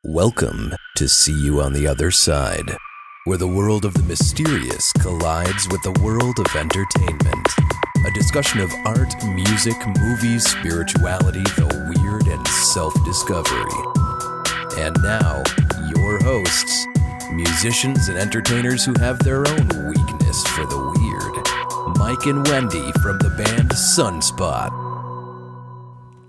Welcome to See You on the Other Side, where the world of the mysterious collides with the world of entertainment. A discussion of art, music, movies, spirituality, the weird, and self-discovery. And now, your hosts, musicians and entertainers who have their own weakness for the weird, Mike and Wendy from the band Sunspot.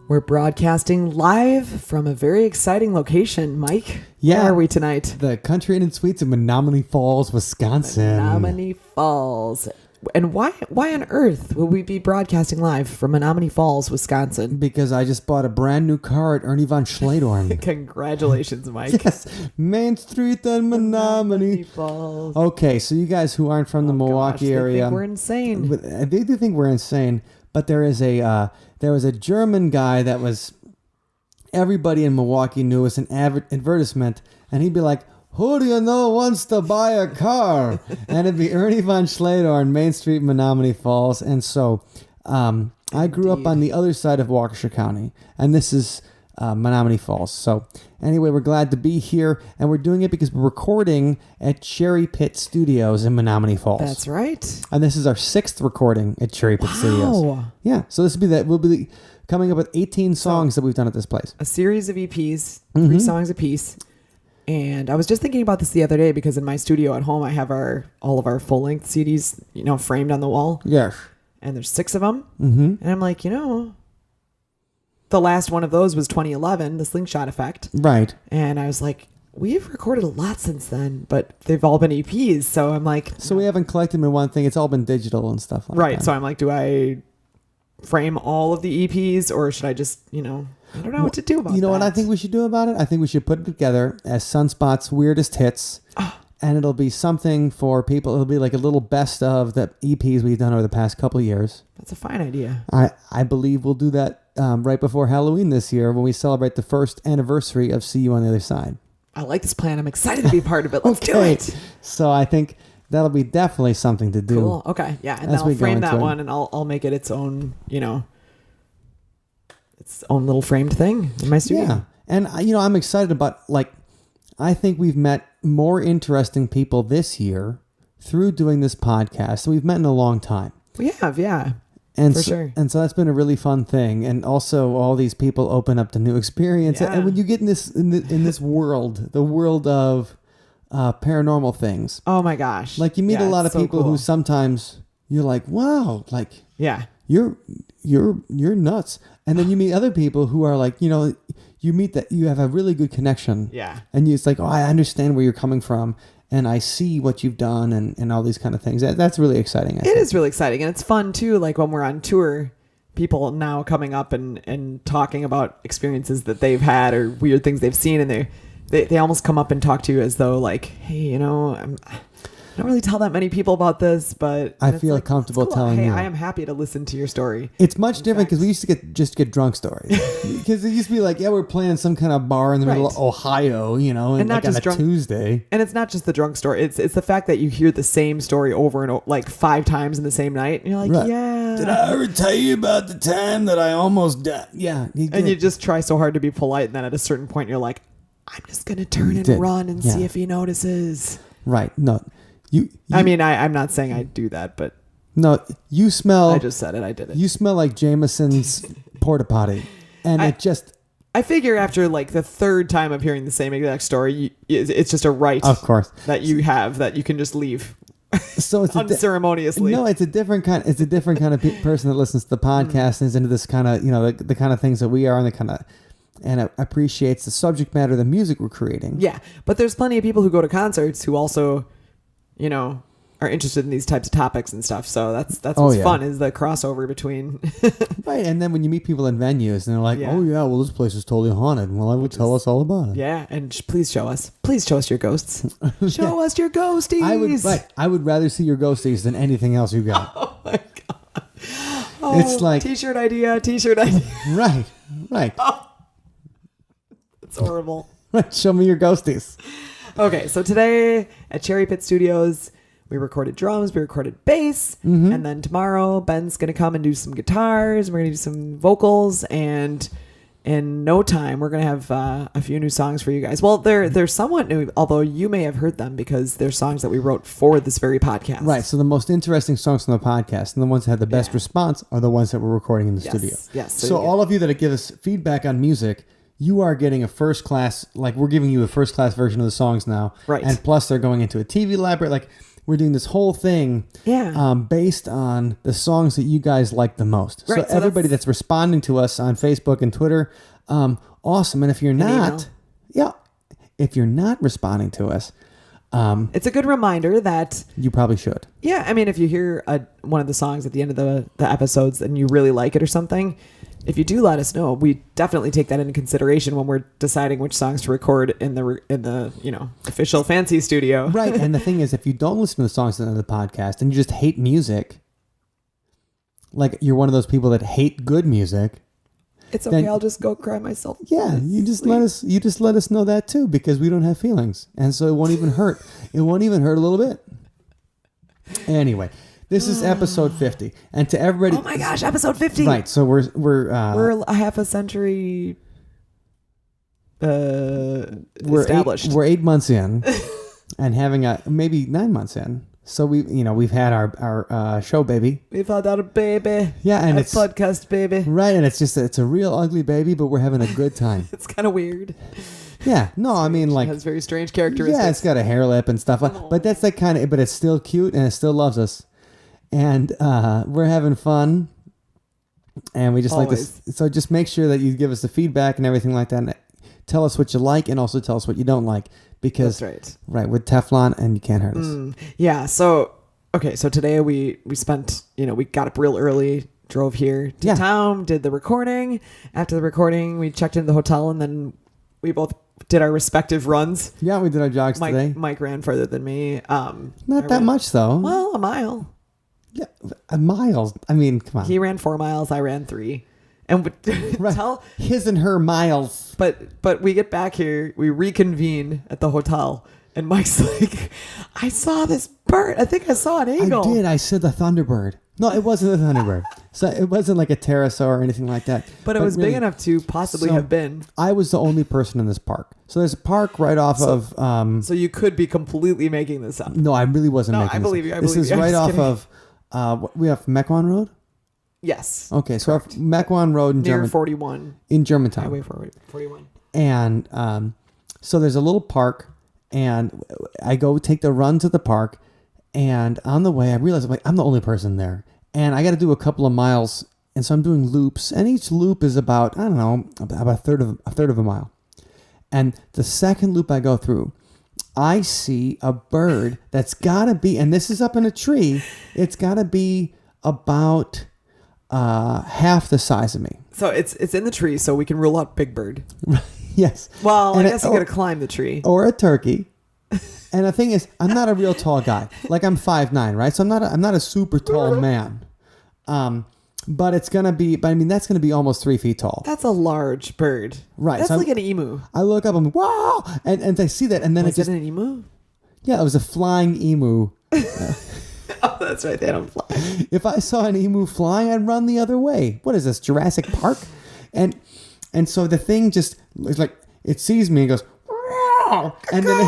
We're broadcasting live from a very exciting location. Mike, Yeah. where are we tonight? The Country Inn and Suites in Menominee Falls, Wisconsin. Menominee Falls. And why on earth would we be broadcasting live from Menominee Falls, Wisconsin? Because I just bought a brand new car at Ernie von Schledorn. Congratulations, Mike. Yes, Main Street and Menominee. Falls. Okay, so you guys who aren't from the Milwaukee They area, think we're insane. They do think we're insane. But there was a German guy that was everybody in Milwaukee knew was an advertisement, and he'd be like, "Who do you know wants to buy a car?" And it'd be Ernie von Schledorn, Main Street, Menominee Falls. And so I grew up on the other side of Waukesha County, and this is Menominee Falls. So anyway, we're glad to be here, and we're doing it because we're recording at Cherry Pit Studios in Menominee Falls. That's right. And this is our 6th recording at Cherry Pit Studios. Yeah, so this will be that. We'll be coming up with 18 songs that we've done at this place. A series of EPs, 3 songs apiece. And I was just thinking about this the other day because in my studio at home, I have all of our full-length CDs, framed on the wall. Yes. And there's 6 of them. Mm-hmm. And I'm like, the last one of those was 2011, the Slingshot Effect. Right. And I was like, we've recorded a lot since then, but they've all been EPs. So I'm like... So we haven't collected them in one thing. It's all been digital and stuff like that. Right. So I'm like, do I frame all of the EPs or should I just, I don't know what to do about that. You know what I think we should do about it? I think we should put it together as Sunspot's Weirdest Hits. And it'll be something for people. It'll be like a little best of the EPs we've done over the past couple of years. That's a fine idea. I believe we'll do that right before Halloween this year when we celebrate the 1st anniversary of See You on the Other Side. I like this plan. I'm excited to be part of it. Let's do it. So I think that'll be definitely something to do. Cool. Okay. Yeah. And then I'll frame that one and I'll make it its own, its own little framed thing in my studio. Yeah. And, I'm excited about, I think we've met more interesting people this year through doing this podcast than we've met in a long time. We have, yeah. And for so, sure. And so that's been a really fun thing. And also all these people open up to new experience. Yeah. And when you get in this world, the world of paranormal things. Oh my gosh. Like you meet a lot of people who sometimes you're like, wow, yeah, you're nuts. And then you meet other people who are like, you meet that you have a really good connection. Yeah. And it's like, oh, I understand where you're coming from. And I see what you've done and all these kind of things. That's really exciting. It is really exciting. And it's fun too. Like when we're on tour, people now coming up and talking about experiences that they've had or weird things they've seen. And they almost come up and talk to you as though like, hey, I don't really tell that many people about this, but I feel comfortable telling you. Hey, I am happy to listen to your story. It's much different because we used to get drunk stories. Because it used to be like, yeah, we're playing some kind of bar in the middle of Ohio, and not just on a Tuesday. And it's not just the drunk story. It's the fact that you hear the same story over and over, like 5 times in the same night. And you're like, yeah. Did I ever tell you about the time that I almost died? Yeah. And you just try so hard to be polite. And then at a certain point, you're like, I'm just going to turn and run and see if he notices. Right. No. I'm not saying I do that, but no, you smell. I just said it. I did it. You smell like Jameson's porta potty, and I figure after like the 3rd time of hearing the same exact story, it's just a right, of course, that you have that you can just leave. So it's unceremoniously. No, it's a different kind. It's a different kind of person that listens to the podcast and is into this kind of the kind of things that we are and appreciates the subject matter, the music we're creating. Yeah, but there's plenty of people who go to concerts who also, are interested in these types of topics and stuff. So that's what's fun is the crossover between. Right, and then when you meet people in venues and they're like, oh yeah, well this place is totally haunted. Well, I would tell us all about it. Yeah, and please show us your ghosts. Show us your ghosties. I would rather see your ghosties than anything else you got. Oh my god. Oh, it's like t-shirt idea. Right. Oh, it's horrible. Right, show me your ghosties. Okay, so today at Cherry Pit Studios, we recorded drums, we recorded bass, and then tomorrow Ben's going to come and do some guitars, we're going to do some vocals, and in no time, we're going to have a few new songs for you guys. Well, they're somewhat new, although you may have heard them because they're songs that we wrote for this very podcast. Right. So the most interesting songs on the podcast and the ones that had the best response are the ones that we're recording in the studio. Yes. So all of you that give us feedback on music, you are getting a first class, like we're giving you a first class version of the songs now. Right. And plus they're going into a TV library. Like we're doing this whole thing based on the songs that you guys like the most. Right, so everybody that's responding to us on Facebook and Twitter, awesome. And if you're not, if you're not responding to us, it's a good reminder that you probably should. Yeah, I mean, if you hear one of the songs at the end of the episodes and you really like it or something, if you do let us know, we definitely take that into consideration when we're deciding which songs to record in the official fancy studio. Right, and the thing is, if you don't listen to the songs at the end of the podcast and you just hate music, like you're one of those people that hate good music, it's okay. I'll just go cry myself. Yeah, you just let us know that too, because we don't have feelings, and so it won't even hurt. It won't even hurt a little bit. Anyway. This is episode 50, and to everybody. Oh my gosh, episode 50! Right, so we're a half a century established. We're 8 months in, and having maybe 9 months in. So we've had our show baby. We've had our baby. Yeah, and it's podcast baby. Right, and it's a real ugly baby, but we're having a good time. It's kind of weird. Yeah, no, I mean like it has very strange characteristics. Yeah, it's got a hair lip and stuff, but that's like kind of. But it's still cute and it still loves us. And we're having fun, and we just like this. So just make sure that you give us the feedback and everything like that. And tell us what you like, and also tell us what you don't like, because that's right, we're Teflon, and you can't hurt us. Yeah. So today we spent we got up real early, drove here to town, did the recording. After the recording, we checked into the hotel, and then we both did our respective runs. Yeah, we did our jogs today. Mike ran further than me. Not that much though. Well, a mile. Yeah, miles. I mean, come on. He ran 4 miles. I ran 3, and his and her miles. But we get back here. We reconvene at the hotel, and Mike's like, "I saw this bird. I think I saw an eagle." I did. I said the thunderbird. No, it wasn't a thunderbird. So it wasn't like a pterosaur or anything like that. But it was really big enough to possibly have been. I was the only person in this park. So there's a park right off of. So you could be completely making this up. No, I really wasn't making this up. I believe you. This is right off of. We have Mequon Road? Yes. Okay, so our Mequon Road in Near 41. In Germantown. Highway 41. And so there's a little park, and I go take the run to the park, and on the way I realize I'm the only person there, and I got to do a couple of miles, and so I'm doing loops, and each loop is about a third of a mile, and the second loop I go through, I see a bird that's got to be, and this is up in a tree, it's got to be about half the size of me. So it's in the tree, so we can rule out big bird. Yes. Well, I guess you got to climb the tree. Or a turkey. And the thing is, I'm not a real tall guy. Like I'm 5'9", right? So I'm not a super tall man. But it's going to be, that's going to be almost 3 feet tall. That's a large bird. Right. That's so like an emu. I look up and wow! And I see that, and then Was it an emu? Yeah, it was a flying emu. Oh, that's right. They don't fly. If I saw an emu flying, I'd run the other way. What is this, Jurassic Park? And so the thing just, it's like, it sees me and goes, wow! And then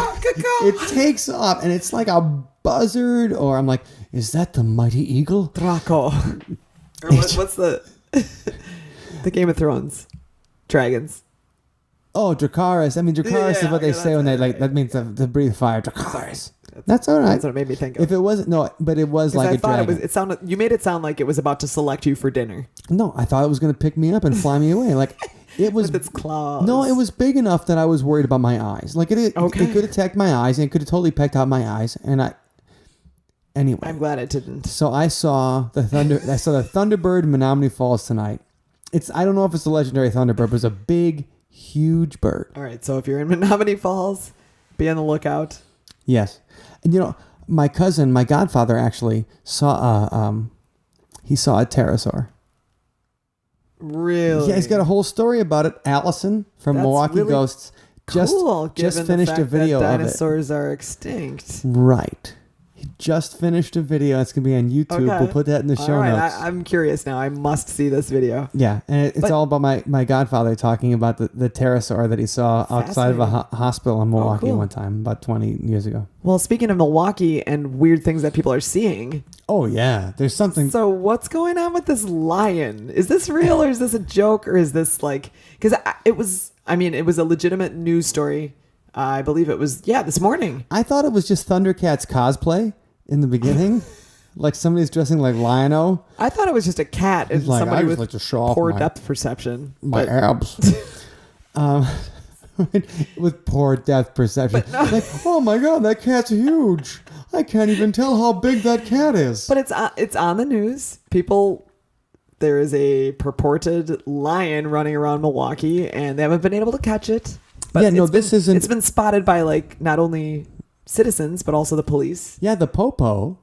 it takes off, and it's like a buzzard, or I'm like, is that the mighty eagle? Draco. Or what's the Game of Thrones? Dragons. Oh, Dracarys. I mean, Dracarys is what they say when they that means to breathe fire. Dracarys. That's all right. That's what it made me think of. If it wasn't, but it was like a dragon. You made it sound like it was about to select you for dinner. No, I thought it was going to pick me up and fly me away. Like it was. With its claws. No, it was big enough that I was worried about my eyes. Like it could attack my eyes, and it could have totally pecked out my eyes. Anyway, I'm glad it didn't. So I saw the Thunderbird in Menominee Falls tonight. I don't know if it's a legendary Thunderbird, but it's a big, huge bird. All right, so if you're in Menominee Falls, be on the lookout. Yes, and my cousin, my godfather, actually saw a pterosaur. Really? Yeah, he's got a whole story about it. Allison from Milwaukee really Ghosts just cool, finished a video that of it. Dinosaurs are extinct. Right. He just finished a video. It's going to be on YouTube. Okay. We'll put that in the show notes. I'm curious now. I must see this video. Yeah, and it's all about my godfather talking about the pterosaur that he saw outside of a hospital in Milwaukee one time about 20 years ago. Well, speaking of Milwaukee and weird things that people are seeing. Oh, yeah. There's something. So what's going on with this lion? Is this real or is this a joke or is this like... Because it was a legitimate news story. I believe it was, this morning. I thought it was just Thundercats cosplay in the beginning. Like somebody's dressing like Lion-O. I thought it was just a cat and like, somebody with like to show off poor depth perception. My abs. With poor depth perception. No. Like, oh my God, that cat's huge. I can't even tell how big that cat is. But it's on the news. There is a purported lion running around Milwaukee and they haven't been able to catch it. But it's been spotted by like not only citizens, but also the police. Yeah, the Popo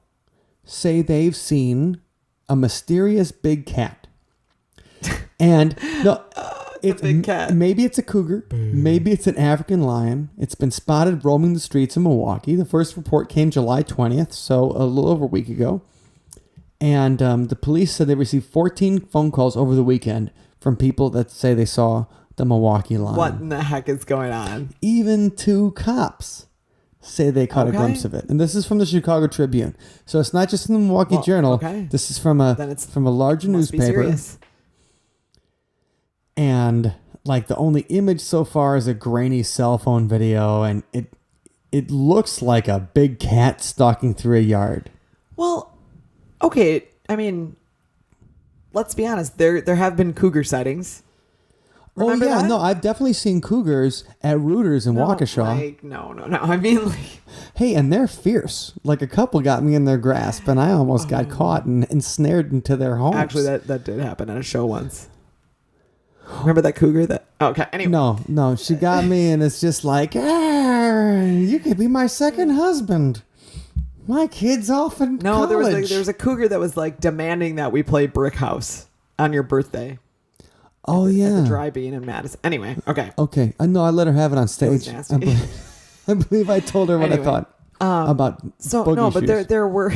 say they've seen a mysterious big cat. And it's a big cat. Maybe it's a cougar. Maybe it's an African lion. It's been spotted roaming the streets of Milwaukee. The first report came July 20th, so a little over a week ago. And the police said they received 14 phone calls over the weekend from people that say they saw the Milwaukee lion. What in the heck is going on? Even 2 cops say they caught a glimpse of it. And this is from the Chicago Tribune. So it's not just in the Milwaukee Journal. Okay. This is from a larger newspaper. And like the only image so far is a grainy cell phone video, and it looks like a big cat stalking through a yard. Well, okay. I mean, let's be honest. There have been cougar sightings. Remember that? No, I've definitely seen cougars at Rooters in Waukesha. No. I mean, like... Hey, and they're fierce. Like a couple got me in their grasp, and I almost got caught and ensnared into their homes. Actually, that did happen at a show once. Remember that cougar? Okay, anyway. No, she got me, and it's just like, you could be my second husband. My kid's off in college. There was a cougar that was like demanding that we play Brick House on your birthday. Oh, at yeah. the Dry Bean in Madison. Anyway, okay. Okay. No, I let her have it on stage. It was nasty. I believe I told her what I thought about boogie shoes. But there were...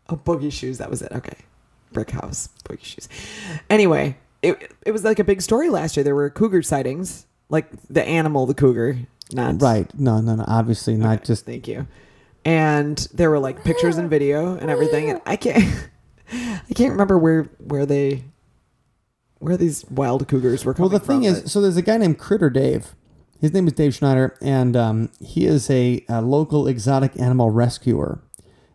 Oh, boogie shoes. That was it. Okay. Brick House. Boogie shoes. Anyway, it was like a big story last year. There were cougar sightings. Like the animal, the cougar. Not... Right. No. Obviously not just... Thank you. And there were like pictures and video and everything. And I can't remember where these wild cougars were coming from. Well, the thing is, so there's a guy named Critter Dave. His name is Dave Schneider, and he is a local exotic animal rescuer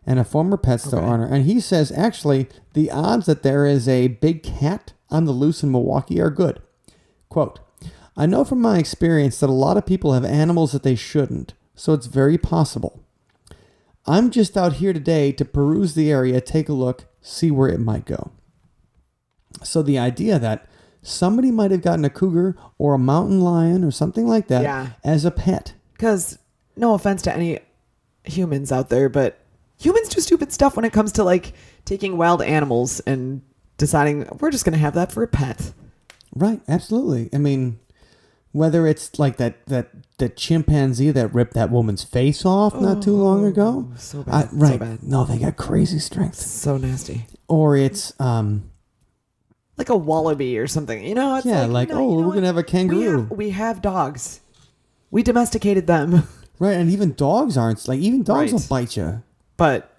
and a former pet store owner. And he says, actually, the odds that there is a big cat on the loose in Milwaukee are good. Quote, I know from my experience that a lot of people have animals that they shouldn't, so it's very possible. I'm just out here today to peruse the area, take a look, see where it might go. So the idea that somebody might have gotten a cougar or a mountain lion or something like that as a pet. Because no offense to any humans out there, but humans do stupid stuff when it comes to like taking wild animals and deciding we're just going to have that for a pet. Right. Absolutely. I mean, whether it's like that chimpanzee that ripped that woman's face off not too long ago. So bad. Right. So bad. No, they got crazy strength. So nasty. Or it's... like a wallaby or something, you know? It's we're going to have a kangaroo. We have dogs. We domesticated them. Right, and even dogs aren't, like, even dogs will bite you. But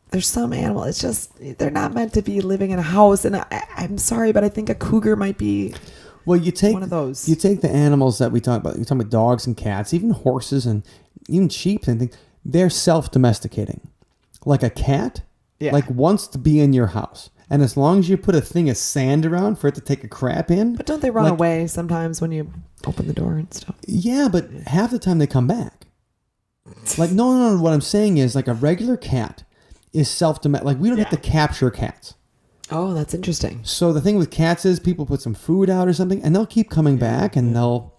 there's some animal, it's just, they're not meant to be living in a house. And I'm sorry, but I think a cougar might be one of those. You take the animals that we talk about, you talk about dogs and cats, even horses and even sheep and things, they're self-domesticating. Like a cat, wants to be in your house. And as long as you put a thing of sand around for it to take a crap in. But don't they run away sometimes when you open the door and stuff? Yeah, but half the time they come back. Like, no. What I'm saying is, like, a regular cat is self-domestic. Like, we don't have to capture cats. Oh, that's interesting. So the thing with cats is people put some food out or something, and they'll keep coming back, and they'll,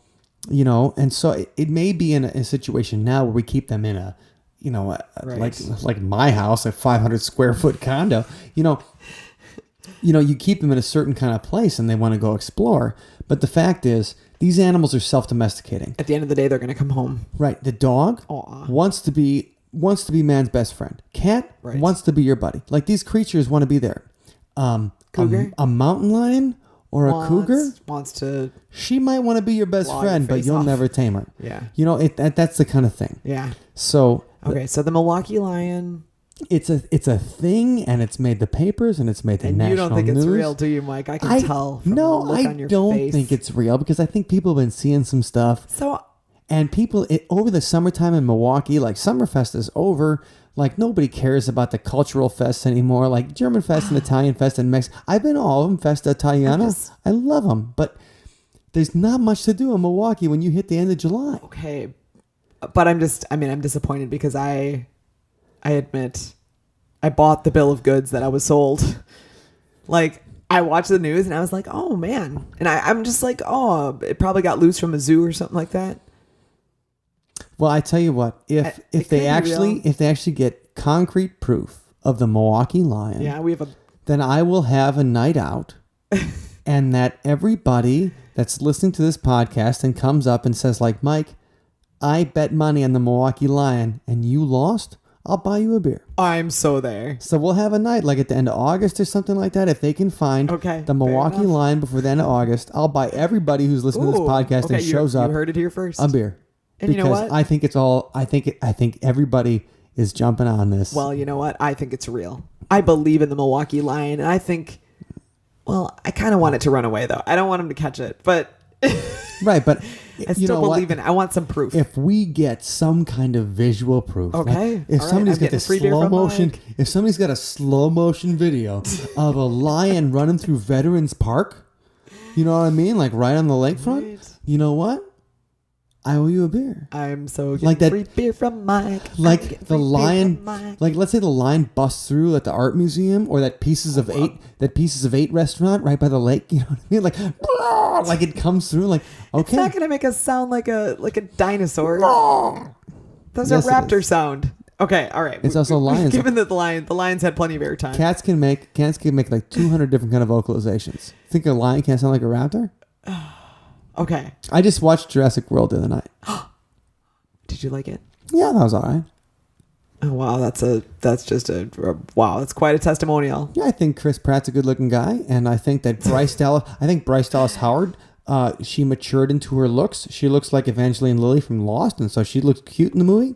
and so it may be in a situation now where we keep them in a, like my house, a 500 square foot condo, you keep them in a certain kind of place and they want to go explore. But the fact is, these animals are self-domesticating. At the end of the day, they're going to come home. Right. The dog wants to be wants to be man's best friend. Cat wants to be your buddy. Like these creatures want to be there. Cougar? A mountain lion or a cougar wants to. She might want to be your best friend, but you'll never tame her. Yeah. You know, that's the kind of thing. Yeah. So okay, so the Milwaukee Lion. It's a thing, and it's made the papers, and it's made the national news. You don't think it's real, do you, Mike? I can tell from the look on your face. No, I don't think it's real because I think people have been seeing some stuff. So, and people over the summertime in Milwaukee, like Summerfest is over. Like nobody cares about the cultural fests anymore. Like German Fest and Italian Fest and Mexico. I've been to all of them, Festa Italiana. I love them, but there's not much to do in Milwaukee when you hit the end of July. Okay, but I'm disappointed because I admit I bought the bill of goods that I was sold. Like, I watched the news and I was like, oh man. And I'm just like, oh, it probably got loose from a zoo or something like that. Well, I tell you what, if they actually get concrete proof of the Milwaukee Lion, then I will have a night out and that everybody that's listening to this podcast and comes up and says like, Mike, I bet money on the Milwaukee Lion and you lost, I'll buy you a beer. I'm so there. So we'll have a night like at the end of August or something like that. If they can find the Milwaukee Lion before the end of August, I'll buy everybody who's listening to this podcast and shows up. You heard it here first. A beer. And because you know what? I think it's all. I think everybody is jumping on this. Well, you know what? I think it's real. I believe in the Milwaukee Lion, and I think. Well, I kind of want it to run away though. I don't want him to catch it, but. Right, but I still believe in it. I want some proof. If we get some kind of visual proof, okay. Like if somebody's got this slow motion, if somebody's got a slow motion video of a lion running through Veterans Park, you know what I mean? Like right on the lakefront. Right. You know what? I owe you a beer. I'm so like that free beer from Mike. Like the lion, like let's say the lion busts through at the art museum or that Pieces of Eight restaurant right by the lake. You know what I mean? Like it comes through. Like okay, it's not gonna make us sound like a dinosaur. Those are raptor sound. Okay, all right. It's also lions. Given that the lions had plenty of airtime. Cats can make like 200 different kind of vocalizations. Think a lion can't sound like a raptor? Okay. I just watched Jurassic World the other night. Did you like it? Yeah, that was all right. Oh wow, that's quite a testimonial. Yeah, I think Chris Pratt's a good-looking guy, and I think that Bryce Dallas Howard, she matured into her looks. She looks like Evangeline Lilly from Lost, and so she looks cute in the movie.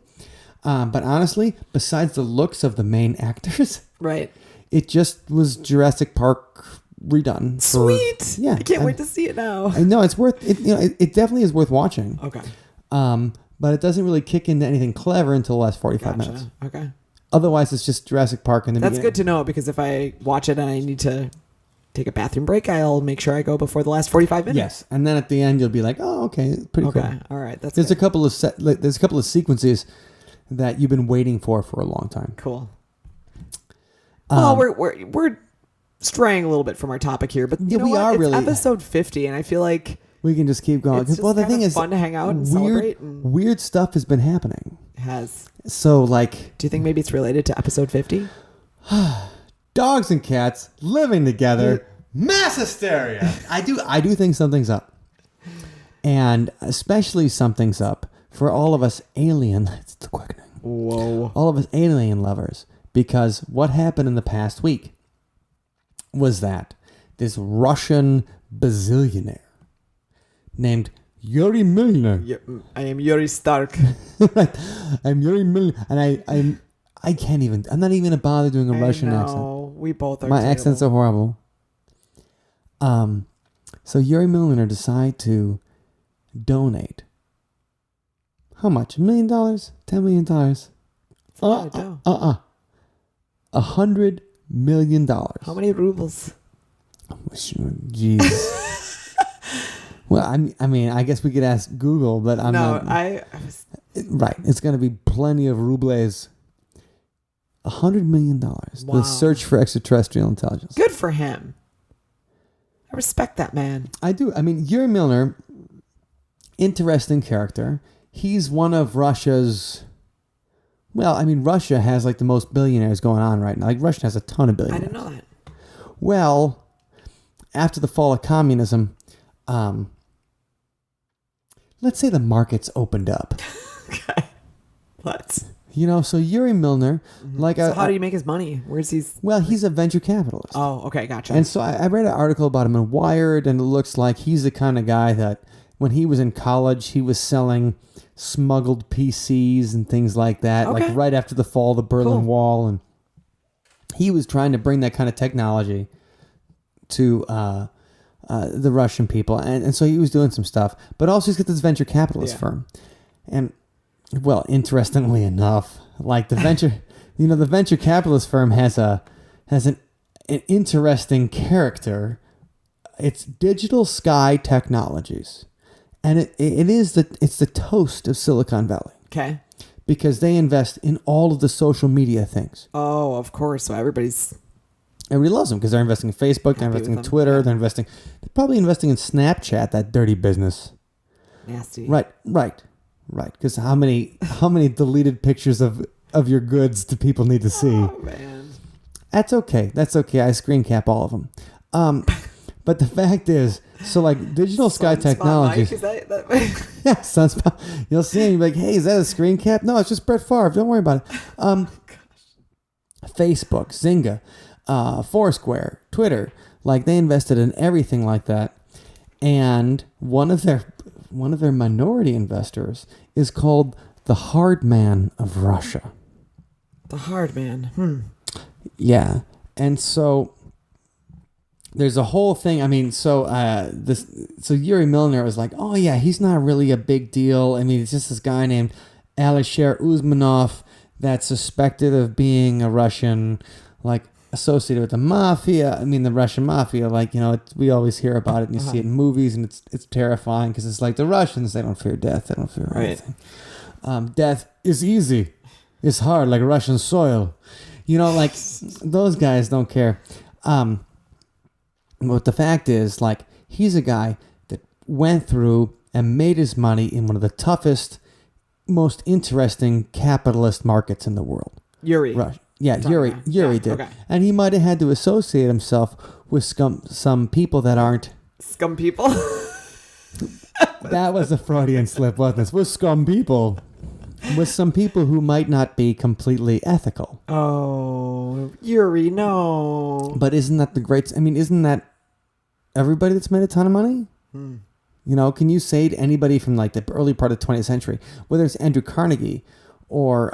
But honestly, besides the looks of the main actors, right, it just was Jurassic Park redone. Sweet. Yeah, I can't wait to see it now. I know it's worth it. You know, it definitely is worth watching. Okay. But it doesn't really kick into anything clever until the last 45 minutes. Okay. Otherwise, it's just Jurassic Park in the beginning. That's good to know because if I watch it and I need to take a bathroom break, I'll make sure I go before the last 45 minutes. Yes, and then at the end you'll be like, "Oh, okay, pretty cool." Okay, all right. There's a couple of sequences that you've been waiting for a long time. Cool. Well, we're straying a little bit from our topic here, but you know what? It's really episode 50, and I feel like we can just keep going. It's just the thing is, fun to hang out and celebrate. Weird stuff has been happening. It has. So, like, do you think maybe it's related to episode 50? Dogs and cats living together, mass hysteria. I do think something's up, and especially something's up for all of us alien. It's the quickening. Whoa! All of us alien lovers, because what happened in the past week was that this Russian bazillionaire named Yuri Milner. I am Yuri Stark. Right. I'm Yuri Milner, and I can't even. I'm not even gonna bother doing a Russian accent. We both are. My accents are horrible. So Yuri Milner decided to donate. How much? $1 million? $10 million? $100 million. How many rubles? Jeez. Well, I mean, I guess we could ask Google, but I'm not. Right. It's going to be plenty of rubles. $100 million. Wow. The search for extraterrestrial intelligence. Good for him. I respect that man. I do. I mean, Yuri Milner, interesting character. He's one of Russia's. Well, I mean, Russia has like the most billionaires going on right now. Like, Russia has a ton of billionaires. I didn't know that. Well, after the fall of communism, let's say the markets opened up. Okay. Let's. So Yuri Milner, So how do you make his money? Where's he? Well, he's a venture capitalist. Oh, okay, gotcha. And so I read an article about him in Wired, and it looks like he's the kind of guy that when he was in college, he was selling smuggled PCs and things like that, Okay. like right after the fall of the Berlin Wall. And he was trying to bring that kind of technology to the Russian people. And so he was doing some stuff. But also he's got this venture capitalist firm. And, well, interestingly enough, like the venture capitalist firm has an interesting character. It's Digital Sky Technologies. And it's the toast of Silicon Valley. Okay. Because they invest in all of the social media things. Oh, of course. So everybody loves them because they're investing in Facebook, they're investing in Twitter, they're probably investing in Snapchat, that dirty business. Nasty. Right. Because how many deleted pictures of your goods do people need to see? Oh, man. That's okay. I screen cap all of them. But the fact is, so like Digital Sky Technologies. Mike, is that Yeah, Sunspot. You'll see him, you'll be like, hey, is that a screen cap? No, it's just Brett Favre. Don't worry about it. Facebook, Zynga, Foursquare, Twitter, like they invested in everything like that. And one of their minority investors is called the Hard Man of Russia. The Hard Man. Yeah. And so there's a whole thing. I mean, so Yuri Milner was like, oh yeah, he's not really a big deal. I mean, it's just this guy named Alisher Uzmanov that's suspected of being a Russian, like associated with the mafia. I mean, the Russian mafia, like, we always hear about it and you see it in movies, and it's terrifying because it's like the Russians, they don't fear death. They don't fear anything. Death is easy. It's hard, like Russian soil. Like those guys don't care. But the fact is, like, he's a guy that went through and made his money in one of the toughest, most interesting capitalist markets in the world. Yuri. Russia. Yeah, Yuri did. Okay. And he might have had to associate himself with some people that aren't... Scum people? That was a Freudian slip, wasn't it? With scum people. With some people who might not be completely ethical. Oh, Yuri, no. But isn't that everybody that's made a ton of money? Can you say to anybody from like the early part of the 20th century, whether it's Andrew Carnegie or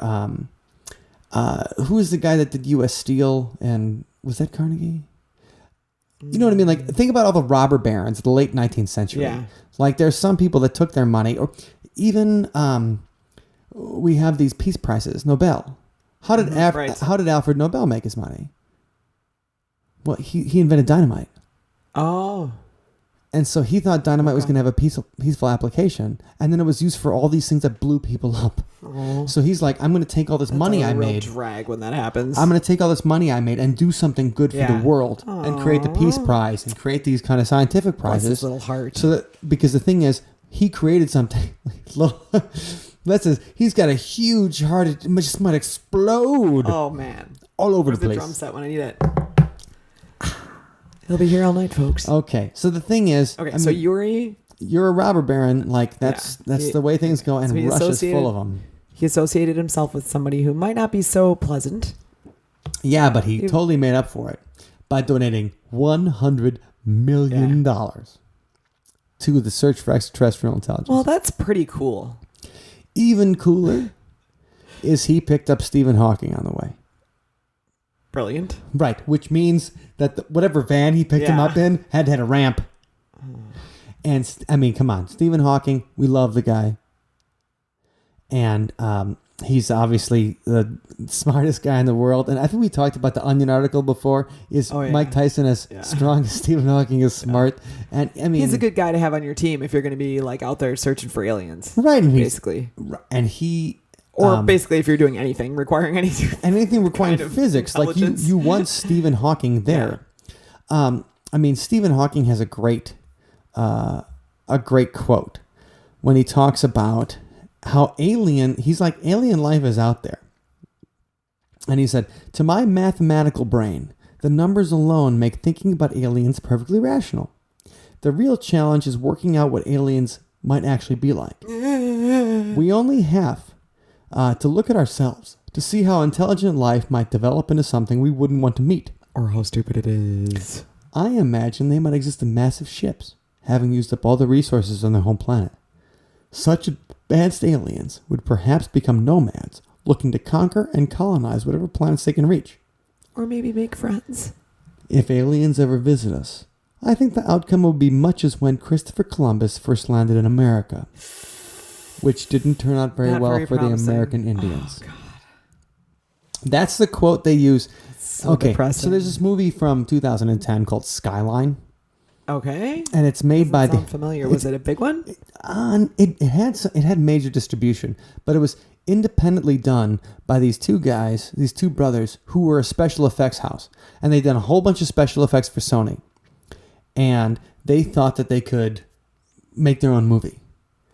who is the guy that did U.S. Steel, and was that Carnegie? You know what I mean? Like, think about all the robber barons of the late 19th century. Yeah. Like, there's some people that took their money, or even we have these peace prizes, Nobel. How did Alfred Nobel make his money? Well, he invented dynamite. Oh. And so he thought dynamite was going to have a peaceful application, and then it was used for all these things that blew people up. Oh. So he's like, I'm going to take all this money I made. Drag when that happens. I'm going to take all this money I made and do something good for the world, and create the Peace Prize and create these kind of scientific prizes. Bless his little heart. So that, because the thing is, he created something. He's got a huge heart. It just might explode. Oh man! All over the place. The drum set when I need it. He'll be here all night, folks. Okay, so the thing is, okay, so Yuri, you're a robber baron. Like that's the way things go, and so Russia's full of them. He associated himself with somebody who might not be so pleasant. Yeah, but he totally made up for it by donating $100 million to the search for extraterrestrial intelligence. Well, that's pretty cool. Even cooler is he picked up Stephen Hawking on the way. Brilliant. Right, which means that whatever van he picked him up in had a ramp. And, I mean, come on. Stephen Hawking, we love the guy. And he's obviously the smartest guy in the world. And I think we talked about the Onion article before. Is Mike Tyson as strong as Stephen Hawking is smart? And I mean, he's a good guy to have on your team if you're going to be like out there searching for aliens. Right. And basically. And he... Or basically if you're doing anything requiring anything requiring physics. Like you want Stephen Hawking there. Yeah. I mean, Stephen Hawking has a great quote when he talks about how alien life is out there. And he said, to my mathematical brain, the numbers alone make thinking about aliens perfectly rational. The real challenge is working out what aliens might actually be like. We only have to look at ourselves, to see how intelligent life might develop into something we wouldn't want to meet. Or how stupid it is. I imagine they might exist in massive ships, having used up all the resources on their home planet. Such advanced aliens would perhaps become nomads, looking to conquer and colonize whatever planets they can reach. Or maybe make friends. If aliens ever visit us, I think the outcome will be much as when Christopher Columbus first landed in America, which didn't turn out very Not well very for promising. the American Indians. Oh, God. That's the quote they use. So Okay, depressing. so there's this movie from 2010 called Skyline, Okay. and it's made by Sound familiar. Was it a big one? It had major distribution, but it was independently done by these two guys, these two brothers who were a special effects house, and they'd done a whole bunch of special effects for Sony, and they thought that they could make their own movie.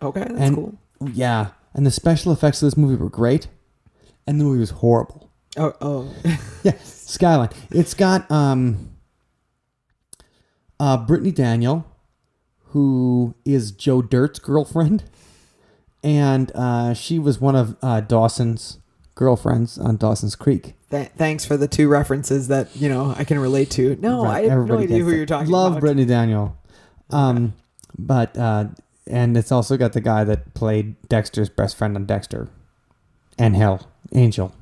Okay, that's And cool. yeah, and the special effects of this movie were great, and the movie was horrible. Oh. Yeah, Skyline. It's got Brittany Daniel, who is Joe Dirt's girlfriend, and she was one of Dawson's girlfriends on Dawson's Creek. Thanks for the two references that, I can relate to. No, Right, I have no everybody idea gets who it. you're talking Love about. Brittany Daniel. But and it's also got the guy that played Dexter's best friend on Dexter, Angel.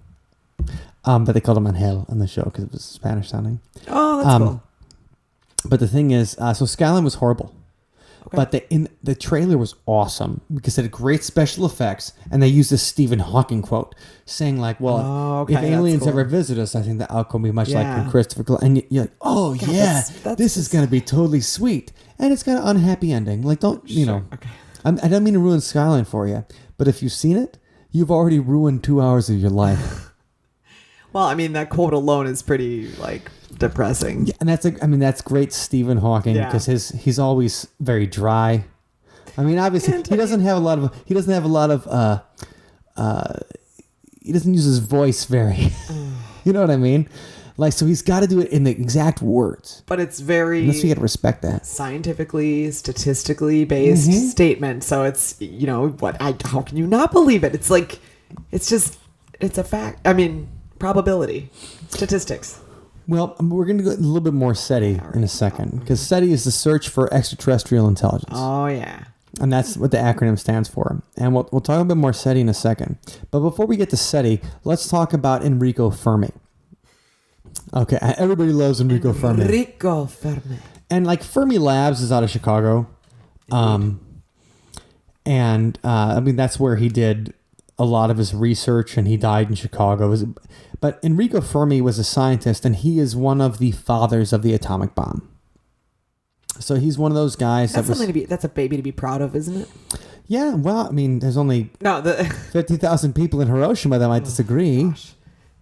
But they called him Angel on the show because it was Spanish sounding. Oh, that's cool. But the thing is, so Skyline was horrible. Okay. But the trailer was awesome because it had great special effects, and they used this Stephen Hawking quote saying like, "Well, Oh, okay, if aliens that's cool. ever visit us, I think the outcome will be much like Yeah. when Christopher." And you're like, "Oh God, yeah, that's this is going to be totally sweet," and it's got an unhappy ending. Like, don't you know? Okay. I don't mean to ruin Skyline for you, but if you've seen it, you've already ruined 2 hours of your life. Well, I mean, that quote alone is pretty, depressing. Yeah, and that's great Stephen Hawking Yeah. because he's always very dry. I mean, obviously he doesn't use his voice very. You know what I mean? So he's got to do it in the exact words. But it's very Unless you got to respect that. scientifically, statistically based statement. So it's, how can you not believe it? It's it's a fact. I mean, probability, statistics. Well, we're going to go a little bit more SETI in a second because SETI is the search for extraterrestrial intelligence. Oh, yeah. And that's what the acronym stands for. And we'll talk a bit more SETI in a second. But before we get to SETI, let's talk about Enrico Fermi. Okay, everybody loves Enrico Fermi. Enrico Fermi. And Fermi Labs is out of Chicago. That's where he did a lot of his research, and he died in Chicago. But Enrico Fermi was a scientist, and he is one of the fathers of the atomic bomb. So he's one of those guys That's a baby to be proud of, isn't it? Yeah, well, I mean, there's only No, 50,000 people in Hiroshima that might disagree. Gosh.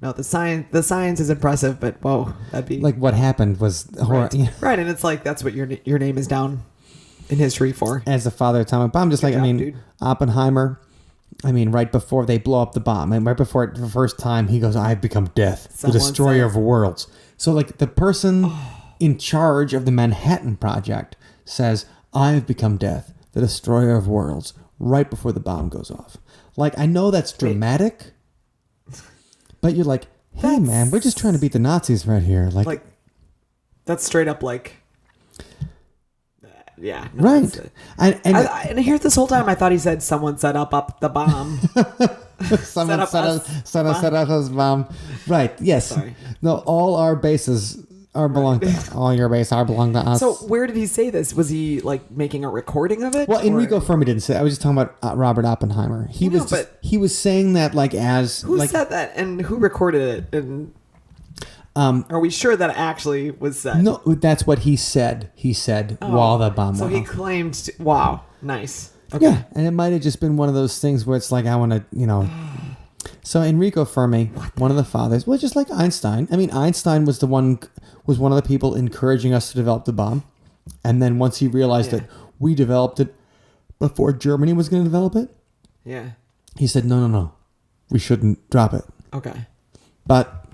No, the science is impressive, but whoa, that'd be What happened was right. Right, and it's that's what your name is down in history for. as the father of atomic bomb. Just Good job, dude. Oppenheimer. Right before they blow up the bomb, and right before it, the first time, he goes, "I've become death, Someone the destroyer said- of worlds." So the person in charge of the Manhattan Project says, "I've become death, the destroyer of worlds," right before the bomb goes off. I know that's dramatic, but you're like, "Hey, That's- man, we're just trying to beat the Nazis right here." That's straight up yeah. No, Right. that's it. And And here this whole time I thought he said someone set up the bomb. someone up set up his bomb. Right. Yes. Sorry. No, all our bases belong to all your bases belong to us. So where did he say this? Was he making a recording of it? Well, or- Enrico Fermi didn't say. I was just talking about Robert Oppenheimer. He No, was but- he was saying that as Who said that and who recorded it? And are we sure that it actually was said? no, that's what he said. He said while the bomb So went he off. claimed. Wow, nice. Okay. Yeah, and it might have just been one of those things where it's I want to, So Enrico Fermi, one of the fathers, well, just like Einstein. I mean, Einstein was one of the people encouraging us to develop the bomb, and then once he realized that we developed it before Germany was going to develop it, Yeah. he said, "No, we shouldn't drop it." Okay. But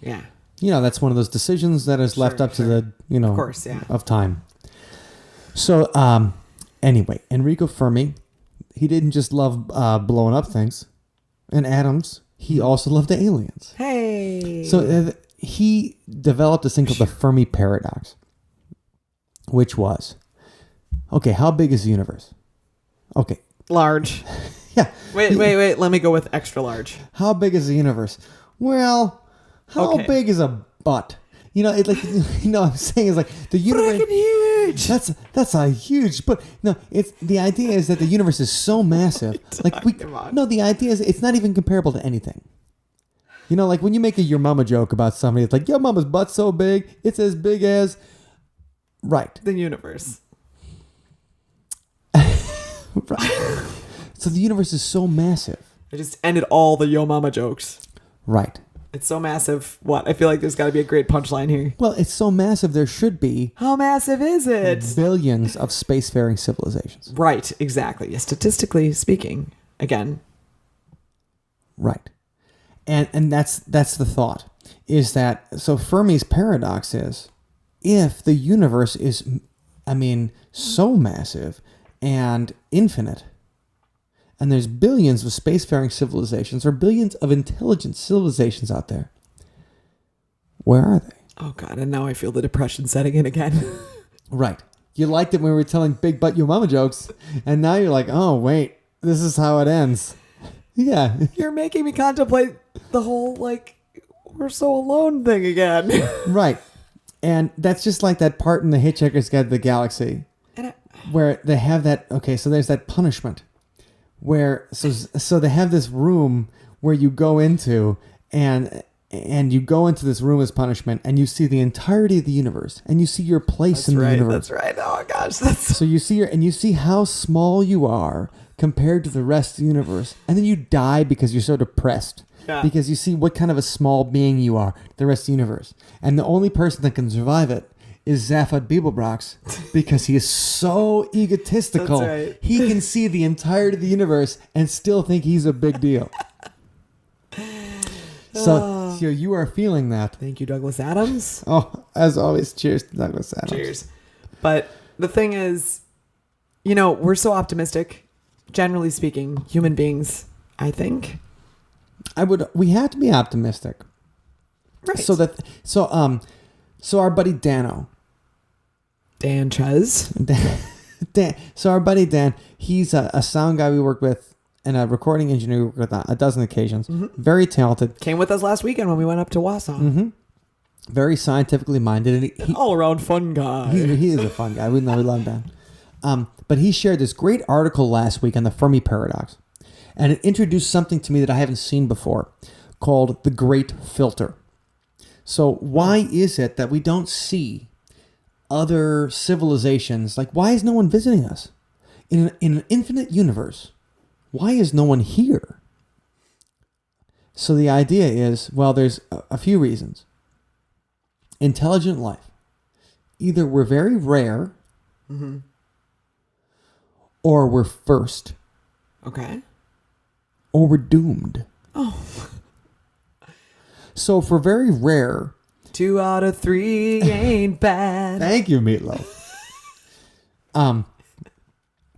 Yeah. that's one of those decisions that is left up to the Of course, yeah. of time. So anyway, Enrico Fermi, he didn't just love blowing up things. and atoms, he also loved aliens. Hey. So he developed this thing called the Fermi paradox, which was, okay, how big is the universe? Okay. Large. Yeah. Wait. Let me go with extra large. How big is the universe? Well, how big is a butt? You know, it like what I'm saying is like the universe. Freaking huge. That's a huge. But no, it's the idea is that the universe is so massive. The idea is it's not even comparable to anything. You know, like when you make a your mama joke about somebody, it's like your mama's butt's so big, it's as big as, right? The universe. Right. So the universe is so massive. I just ended all the yo mama jokes. Right. It's so massive. What? I feel like there's got to be a great punchline here. Well, it's so massive there should be... How massive is it? Billions of spacefaring civilizations. Right, exactly. Statistically speaking, again. Right. And that's the thought. Is that... So Fermi's paradox is, if the universe is, so massive and infinite, and there's billions of spacefaring civilizations or billions of intelligent civilizations out there, where are they? Oh, God. And now I feel the depression setting in again. Right. You liked it when we were telling big butt yo mama jokes, and now you're like, oh, wait, this is how it ends. Yeah. You're making me contemplate the whole, like, we're so alone thing again. Right. And that's just like that part in The Hitchhiker's Guide to the Galaxy where they have that, okay, so there's that punishment. Where so they have this room where you go into and you go into this room as punishment and you see the entirety of the universe and you see your place in the universe. That's right. Oh gosh. So you see how small you are compared to the rest of the universe, and then you die because you're so depressed. Yeah. Because you see what kind of a small being you are to the rest of the universe, and the only person that can survive it is Zaphod Beeblebrox, because he is so egotistical. That's right. He can see the entirety of the universe and still think he's a big deal. So you are feeling that. Thank you, Douglas Adams. Oh, as always, cheers to Douglas Adams. Cheers. But the thing is, we're so optimistic, generally speaking, human beings, I think. We have to be optimistic. Right. So our buddy Dano. Dan Chez. Dan. So our buddy Dan, he's a sound guy we work with and a recording engineer we work with on a dozen occasions. Mm-hmm. Very talented. Came with us last weekend when we went up to Wausau. Mm-hmm. Very scientifically minded. And he all-around fun guy. He is a fun guy. We love Dan. But he shared this great article last week on the Fermi paradox. And it introduced something to me that I haven't seen before called the Great Filter. So why is it that we don't see other civilizations? Like, why is no one visiting us? In an infinite universe, why is no one here? So the idea is, well, there's a few reasons. Intelligent life. Either we're very rare, mm-hmm. or we're first. Okay. Or we're doomed. Oh. So if we're very rare... 2 out of 3 ain't bad. Thank you, Meatloaf.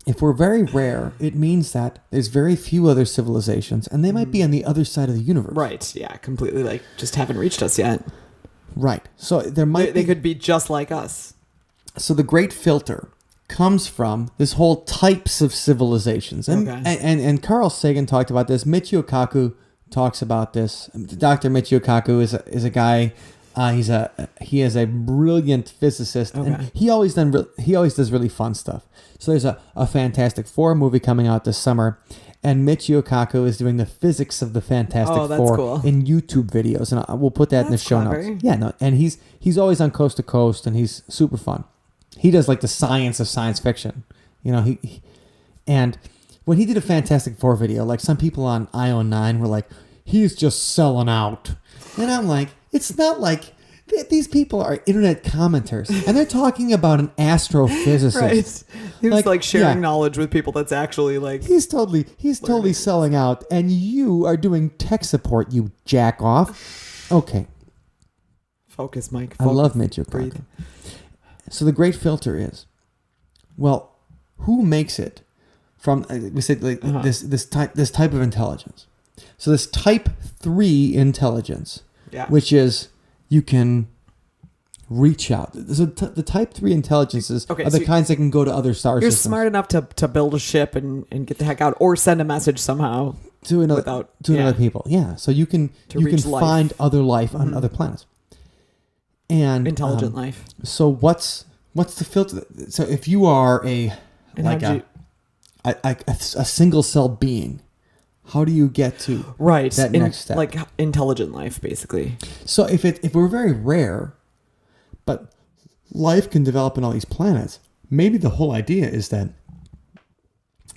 If we're very rare, it means that there's very few other civilizations, and they might be on the other side of the universe. Right, yeah, completely, just haven't reached us yet. Right. So they could be just like us. So the Great Filter comes from this whole types of civilizations. And Carl Sagan talked about this. Michio Kaku talks about this. Dr. Michio Kaku is a guy. He is a brilliant physicist, and he always does really fun stuff. So there's a Fantastic Four movie coming out this summer, and Michio Kaku is doing the physics of the Fantastic Four in YouTube videos, and we'll put that in the show notes. Yeah, no, and he's always on Coast to Coast, and he's super fun. He does like the science of science fiction, and when he did a Fantastic Four video, like some people on IO9 were like, he's just selling out. And I'm like, it's not like these people are internet commenters and they're talking about an astrophysicist. Right. He was like sharing knowledge with people that's actually like... He's totally selling out, and you are doing tech support, you jack off. Okay. Focus, Mike. I love Michio Kaku. So the Great Filter is, well, who makes it from we said like this type of intelligence? So this type 3 intelligence, Yeah. which is you can reach out. So the type 3 intelligences are the kinds that can go to other star You're systems. smart enough to build a ship and get the heck out, or send a message somehow to another people. Yeah. So you can find other life on other planets. And intelligent life. So what's the filter? So if you are a single cell being, how do you get to that next step? Like intelligent life, basically. So if we're very rare, but life can develop in all these planets, maybe the whole idea is that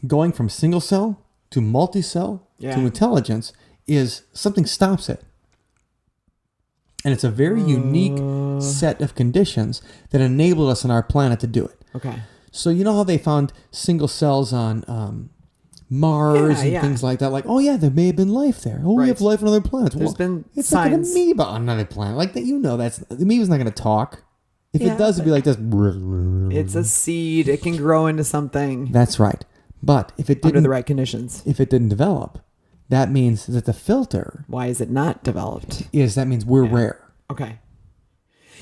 going from single cell to multi-cell to intelligence is something stops it. And it's a very unique set of conditions that enabled us on our planet to do it. Okay. So you know how they found single cells on Mars and things like that? Like, oh yeah, there may have been life there. Oh, we have life on other planets. There's been it's signs. like an amoeba on another planet. Like that, the amoeba's not going to talk. If it does, it'd be like this. It's a seed. It can grow into something. That's right. But if it didn't, under the right conditions, if it didn't develop, that means that the filter. Why is it not developed? That means we're rare. Okay.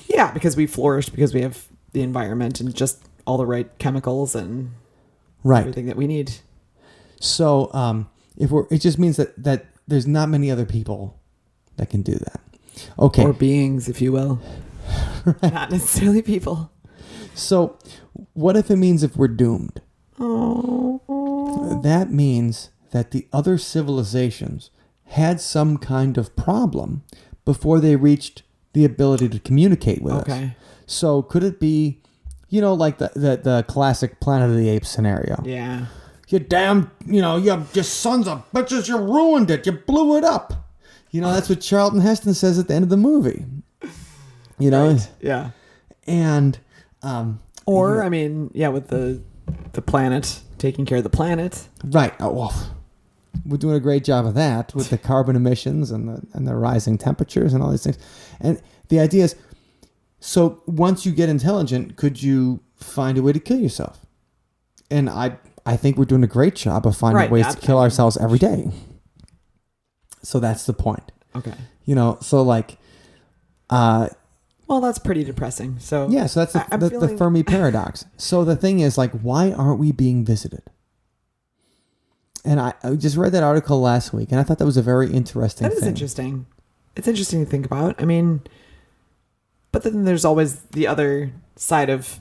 Yeah, because we flourished because we have the environment and just all the right chemicals and everything that we need. So it just means that there's not many other people that can do that. Okay. Or beings, if you will. Right. Not necessarily people. So what if it means if we're doomed? Oh. That means that the other civilizations had some kind of problem before they reached the ability to communicate with us. So could it be, like the classic Planet of the Apes scenario? Yeah. You damn, you sons of bitches, you ruined it. You blew it up. That's what Charlton Heston says at the end of the movie. Right. Yeah. And, with the planet, taking care of the planet. Right. Oh, well, we're doing a great job of that with the carbon emissions and the rising temperatures and all these things. And the idea is, so once you get intelligent, could you find a way to kill yourself? And I think we're doing a great job of finding ways to kill ourselves every day. So that's the point. Okay. So like, well, that's pretty depressing. So yeah, so that's the Fermi paradox. So the thing is, like, why aren't we being visited? And I just read that article last week, and I thought that was a very interesting thing. That is interesting. It's interesting to think about. I mean, but then there's always the other side of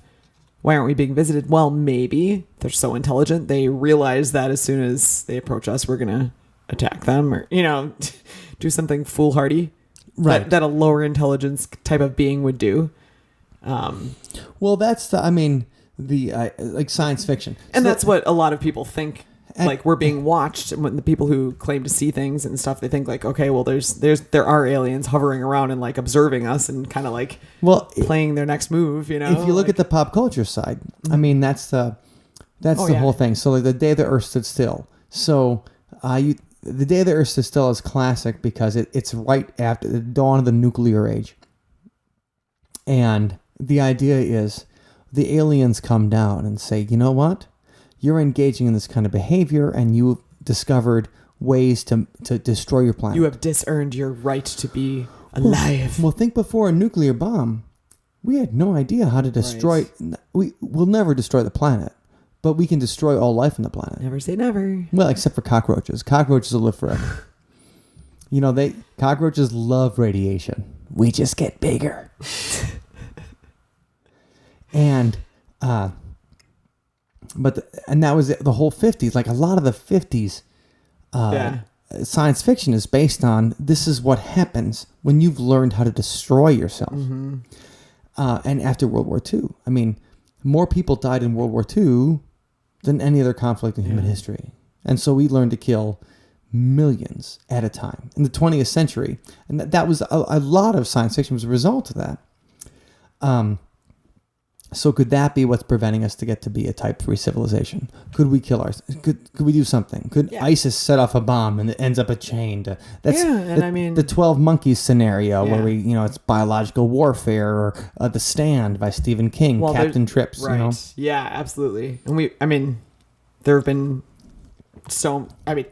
why aren't we being visited? Well, maybe they're so intelligent they realize that as soon as they approach us, we're gonna attack them, or do something foolhardy. Right. That a lower intelligence type of being would do. Well, that's like science fiction. And so that's what a lot of people think. Like we're being watched, and when the people who claim to see things and stuff, they think like, okay, well, there are aliens hovering around and like observing us and kind of like playing their next move. If you look at the pop culture side, mm-hmm. That's the whole thing. So like the day the Earth stood still. So the day the Earth stood still is classic because it's right after the dawn of the nuclear age. And the idea is the aliens come down and say, you know what? You're engaging in this kind of behavior and you've discovered ways to destroy your planet. You have disearned your right to be alive. Well, think before a nuclear bomb. We had no idea how to destroy... Right. We'll never destroy the planet. But we can destroy all life on the planet. Never say never. Well, except for cockroaches. Cockroaches will live forever. Cockroaches love radiation. We just get bigger. And that was the whole 50s. Like a lot of the 50s science fiction is based on this is what happens when you've learned how to destroy yourself. Mm-hmm. And after World War II, more people died in World War II than any other conflict in human history. And so we learned to kill millions at a time in the 20th century. And that was a lot of science fiction was a result of that. So could that be what's preventing us to get to be a type 3 civilization? Could we kill ourselves? Could we do something? Could ISIS set off a bomb and it ends up a chain? That's the 12 Monkeys scenario where we, it's biological warfare, or The Stand by Stephen King, Captain Trips. Right. Yeah, absolutely. And there have been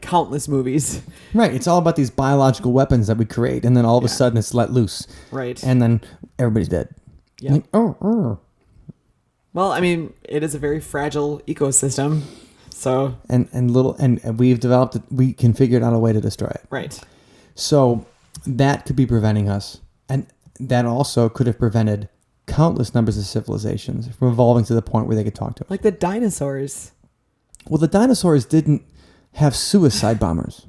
countless movies. Right. It's all about these biological weapons that we create, and then all of a sudden it's let loose. Right. And then everybody's dead. Yeah. Like, oh. Well, I mean, it is a very fragile ecosystem. So And we've developed it, we can figure out a way to destroy it. right. So that could be preventing us. And that also could have prevented countless numbers of civilizations from evolving to the point where they could talk to us. Like the dinosaurs. Well, the dinosaurs didn't have suicide bombers.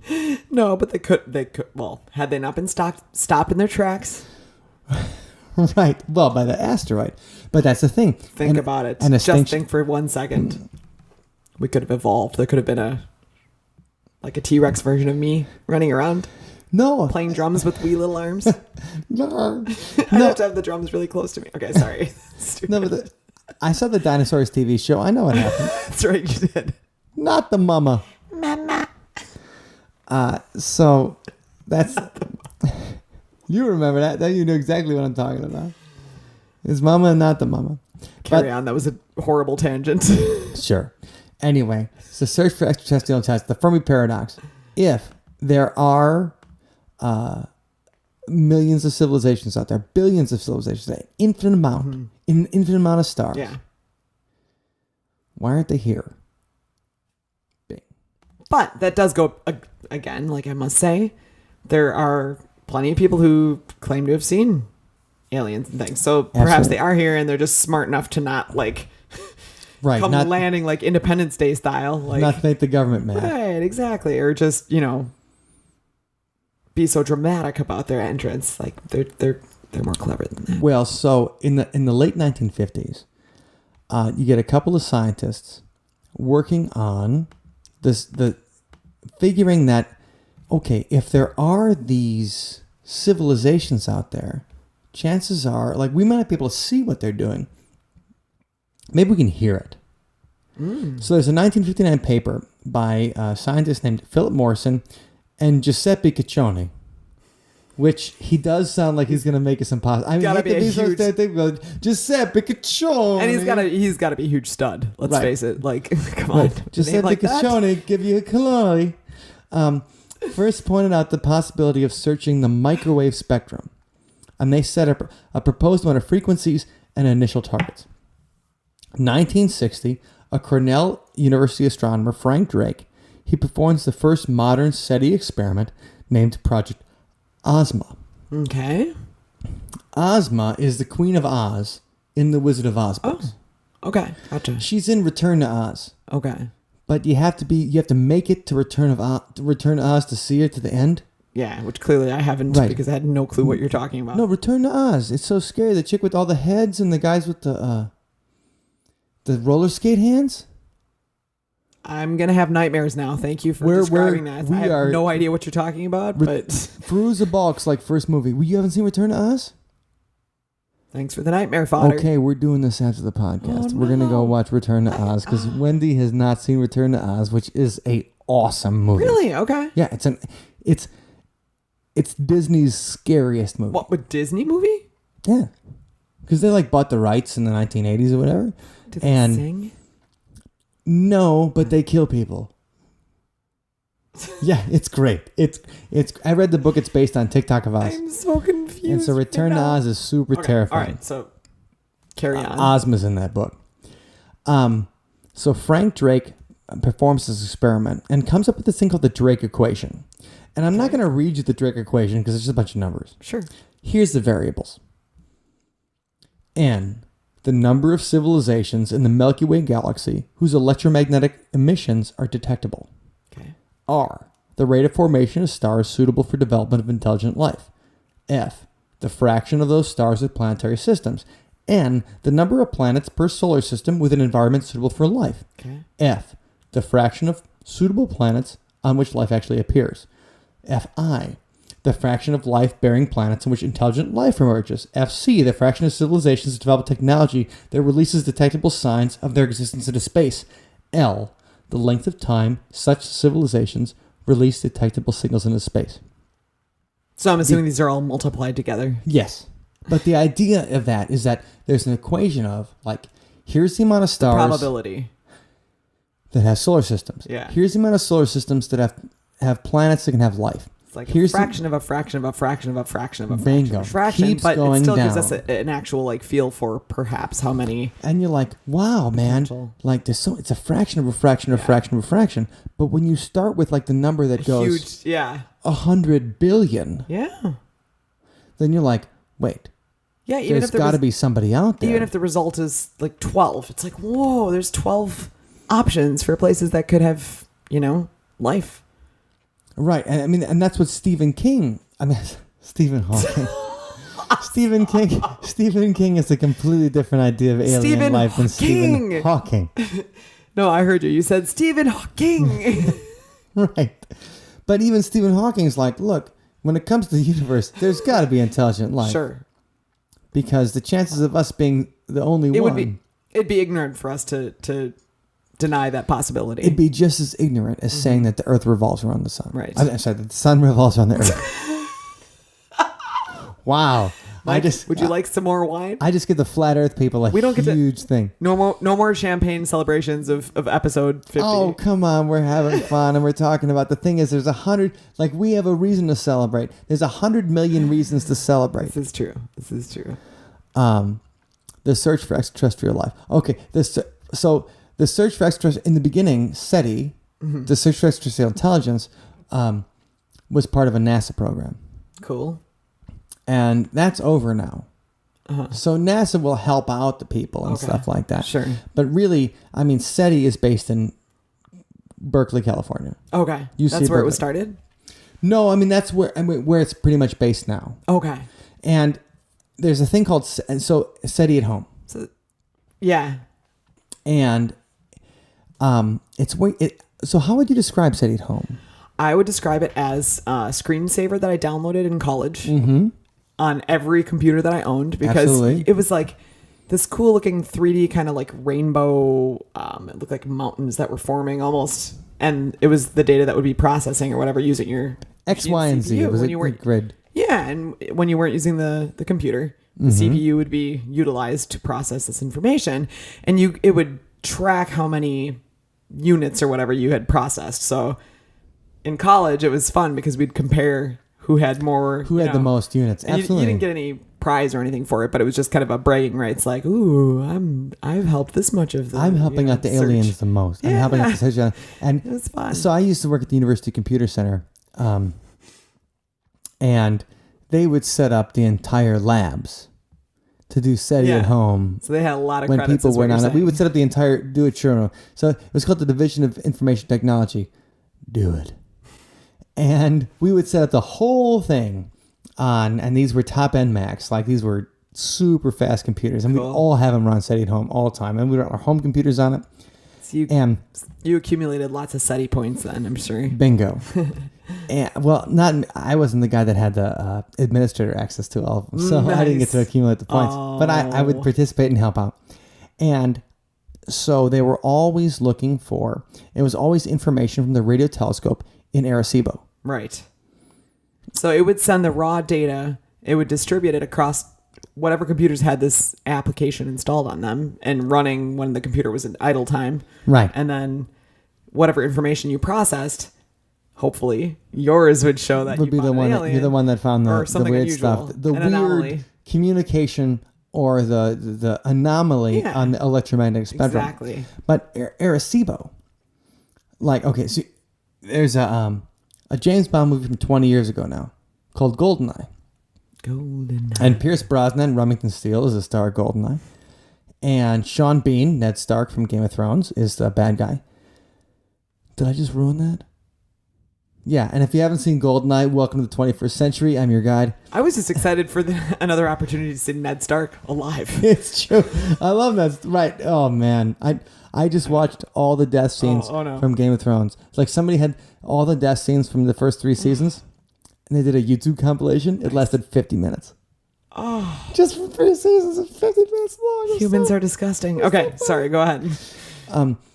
No, but they could. Well, had they not been stopped in their tracks, Right. Well, by the asteroid. But that's the thing. think about it. And Just think for 1 second. We could have evolved. There could have been a T-Rex version of me running around No. playing drums with wee little arms. No. I have to have the drums really close to me. Okay, sorry. Stupid. No, but I saw the Dinosaurs TV show. I know what happened. That's right, you did. Not the mama. Mama. So that's... You remember that. Then you know exactly what I'm talking about. It's mama and not the mama. Carry on. That was a horrible tangent. Sure. Anyway, so search for extraterrestrial intelligence, the Fermi paradox. If there are millions of civilizations out there, billions of civilizations, an infinite amount, an infinite amount of stars, Yeah. why aren't they here? Bing. But that does go, again, like I must say, there are plenty of people who claim to have seen aliens and things. So perhaps Absolutely. they are here and they're just smart enough to not, Right. come Not, landing like Independence Day style. not make the government mad. Right, exactly. Or just, be so dramatic about their entrance. Like they're more clever than that. Well, so in the late 1950s, you get a couple of scientists working on the figuring that, okay, if there are these civilizations out there, chances are, like, we might not be able to see what they're doing. Maybe we can hear it. So there's a 1959 paper by a scientist named Philip Morrison and Giuseppe Ciccione, which he does sound like he's going to make us impossible. I mean, Gotta he could be a so huge- static, but Giuseppe Ciccione. And he's got to be a huge stud. Let's Right. face it. Like, come on. Right. Giuseppe Ciccione, give you a cannoli. First pointed out the possibility of searching the microwave spectrum, and they set up a proposed amount of frequencies and initial targets. 1960, a Cornell University astronomer, Frank Drake, he performs the first modern SETI experiment named Project Ozma. Okay. Ozma is the Queen of Oz in the Wizard of Oz books. Okay. Gotcha. She's in Return to Oz. Okay. But you have to make it to Return to Oz to see her to the end. Yeah, which clearly I haven't Right. because I had no clue what you're talking about. No, Return to Oz. It's so scary. The chick with all the heads and the guys with the roller skate hands. I'm going to have nightmares now. Thank you for describing that. I have no idea what you're talking about, but Fairuza Balk's like first movie. You haven't seen Return to Oz? thanks for the nightmare fodder. Okay, we're doing this after the podcast. Oh, We're gonna go no. watch Return to Oz because Wendy has not seen Return to Oz, which is a awesome movie. Really? Okay. Yeah, it's Disney's scariest movie. What, with Disney movie? Yeah, because they like bought the rights in the 1980s or whatever. Do they And sing? no, but they kill people. Yeah, it's great. It's. I read the book. It's based on TikTok of Oz, I'm so confused. and so Return to right now. Oz is super Okay, terrifying. All right, so carry on. Ozma's in that book. So Frank Drake performs this experiment and comes up with this thing called the Drake equation. And I'm not going to read you the Drake equation because it's just a bunch of numbers. Sure. Here's the variables. N, the number of civilizations in the Milky Way galaxy whose electromagnetic emissions are detectable. Okay. R, the rate of formation of stars suitable for development of intelligent life. F, the fraction of those stars with planetary systems. N, the number of planets per solar system with an environment suitable for life. Okay. F, the fraction of suitable planets on which life actually appears. Fi, the fraction of life-bearing planets in which intelligent life emerges. Fc, the fraction of civilizations that develop technology that releases detectable signs of their existence into space. L, the length of time such civilizations release detectable signals into space. So I'm assuming these are all multiplied together. Yes. But the idea of that is that there's an equation of, like, here's the amount of stars. Probability. that have solar systems. Yeah. Here's the amount of solar systems that have planets that can have life. It's like Here's a fraction of a fraction of a fraction of a fraction of a Bingo. fraction. Keeps But going it still down. gives us an actual like feel for perhaps how many. And you're like, wow, man, Potential. like it's a fraction of a fraction of a fraction of a fraction. But when you start with like the number that goes Huge, yeah. 100 billion, Yeah. then you're like, wait, Yeah, even there's if there got to was, be somebody out there. even if the result is like 12, it's like, whoa, there's 12 options for places that could have, life. Right. And I mean, and that's what Stephen King, Stephen Hawking. Stephen King has a completely different idea of alien Stephen life than Stephen Hawking. Hawking. No, I heard you. You said Stephen Hawking. Right. But even Stephen Hawking's like, look, when it comes to the universe, there's got to be intelligent life. Sure. Because the chances of us being the only one... It'd be ignorant for us to deny that possibility. It'd be just as ignorant as saying that the Earth revolves around the sun. Right. I'm sorry, that the sun revolves around the Earth. Wow. Mike, would you like some more wine? I just give the flat Earth people a We don't get to- huge thing. No more champagne celebrations of episode 50. Oh, come on. We're having fun and we're talking about... The thing is, there's 100... Like, we have a reason to celebrate. There's 100 million reasons to celebrate. This is true. The search for extraterrestrial life. Okay. So the search for extraterrestrial... In the beginning, SETI, the search for extraterrestrial intelligence, was part of a NASA program. Cool. And that's over now. Uh-huh. So NASA will help out the people and stuff like that. Sure. But really, I mean, SETI is based in Berkeley, California. Okay. UC That's where it was Berkeley. started? No, I mean, that's where it's pretty much based now. Okay. And there's a thing called SETI at home. So, yeah. And so how would you describe SETI at home? I would describe it as a screensaver that I downloaded in college Mm-hmm. on every computer that I owned because Absolutely. it was like this cool looking 3D kind of like rainbow. It looked like mountains that were forming almost. And it was the data that would be processing or whatever using your X, Y, and Z. CPU It was when a you weren't, grid. Yeah, and when you weren't using the computer, the CPU would be utilized to process this information, and it would track how many units or whatever you had processed. So in college, it was fun because we'd compare who had more, Who had the most units. and Absolutely. you didn't get any prize or anything for it, but it was just kind of a bragging rights, like, ooh, I've helped this much of the. I'm helping out the search. aliens the most. I'm Yeah. helping out the search. And It was fun. so I used to work at the University Computer Center, and they would set up the entire labs to do SETI Yeah. at home. So they had a lot of When credits. people is what went you're on it, we saying. would set up the entire So it was called the Division of Information Technology. Do it. And we would set up the whole thing and these were top end Macs. Like these were super fast computers, and Cool. we'd all have them run SETI at home all the time. And we run our home computers on it. So And you accumulated lots of SETI points then, I'm sure. bingo. And, well, I wasn't the guy that had the administrator access to all of them, so I didn't get to Nice. accumulate the points. But I would Oh. participate and help out. And so they were always looking for, it was always information from the radio telescope in Arecibo. Right. So it would send the raw data, it would distribute it across whatever computers had this application installed on them and running when the computer was in idle time. Right. And then whatever information you processed, hopefully yours would show that Would you be the found an one. alien You're the one that found or the something weird unusual, stuff, the an weird anomaly. communication or the anomaly Yeah. on the electromagnetic spectrum. Exactly. But Arecibo, like, okay, so there's a James Bond movie from 20 years ago now called Goldeneye. Golden. And Pierce Brosnan, Remington Steele, is the star of Goldeneye. And Sean Bean, Ned Stark from Game of Thrones, is the bad guy. Did I just ruin that? Yeah, and if you haven't seen Goldeneye, welcome to the 21st century. I'm your guide. I was just excited for another opportunity to see Ned Stark alive. It's true. I love that. Right. Oh, man. I just watched all the death scenes Oh, no. from Game of Thrones. It's like somebody had all the death scenes from the first 3 seasons, and they did a YouTube compilation. It lasted 50 minutes. Oh, Just for 3 seasons and 50 minutes long. humans are disgusting. Okay, sorry, go ahead.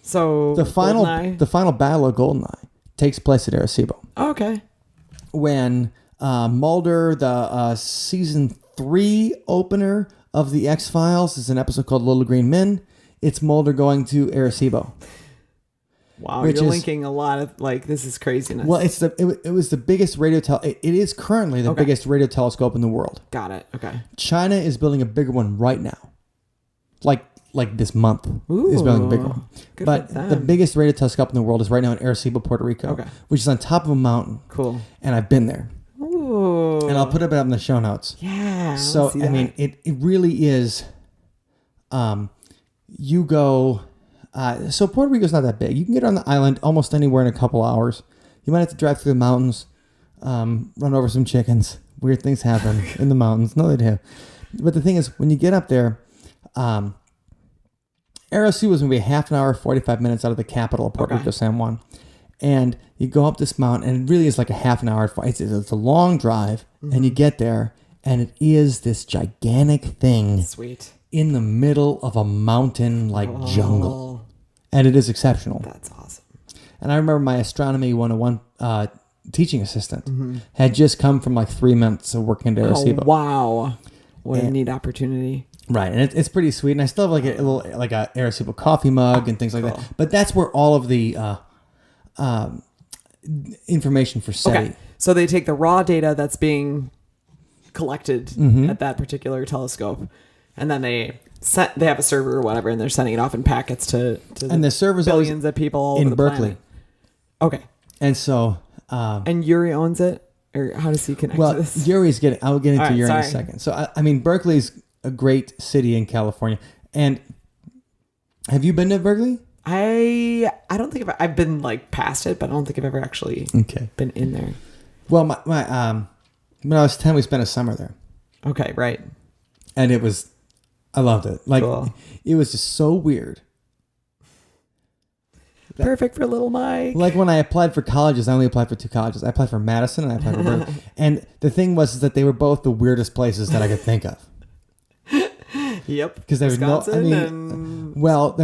So The final GoldenEye. battle of Goldeneye takes place at Arecibo. Oh, okay. When Mulder, the season 3 opener of the X-Files, is an episode called Little Green Men. It's Mulder going to Arecibo. Wow, you're linking a lot of like this is craziness. Well, it was the biggest it is currently the biggest radio telescope in the world. Got it. Okay. China is building a bigger one right now. Like this month is building a bigger one. Good but for them. the biggest radio telescope in the world is right now in Arecibo, Puerto Rico, which is on top of a mountain. Cool. And I've been there. Ooh. And I'll put it up in the show notes. Yeah. So I mean, it really is. You go. So Puerto Rico's not that big. You can get on the island almost anywhere in a couple hours. You might have to drive through the mountains, run over some chickens. Weird things happen in the mountains. No, they do. But the thing is, when you get up there, Arecibo was maybe half an hour, 45 minutes out of the capital of Puerto Rico, San Juan. And you go up this mountain, and it really is like a half an hour. It's a long drive, and you get there, and it is this gigantic thing. Sweet. In the middle of a mountain jungle. And it is exceptional. That's awesome. And I remember my astronomy 101 teaching assistant had just come from like 3 months of working at Arecibo. Oh, wow. What a neat opportunity. Right. And it's pretty sweet. And I still have like a little like a Arecibo coffee mug and things like that. But that's where all of the information for SETI. Okay. So they take the raw data that's being collected at that particular telescope, and then they have a server or whatever, and they're sending it off in packets to and the server's billions of people all over in the Berkeley. planet. Okay. And so and Yuri owns it, or how does he connect to this? Yuri's getting. I'll get into Yuri in a sorry. second. So I mean, Berkeley's a great city in California. And have you been to Berkeley? I don't think I've been like past it, but I don't think I've ever actually been in there. Well, my when I was 10, we spent a summer there. Okay, right. And I loved it. Like, cool. It was just so weird. Perfect for little Mike. Like when I applied for colleges, I only applied for 2 colleges. I applied for Madison and I applied for Berkeley. And the thing was is that they were both the weirdest places that I could think of. Yep. Because there was there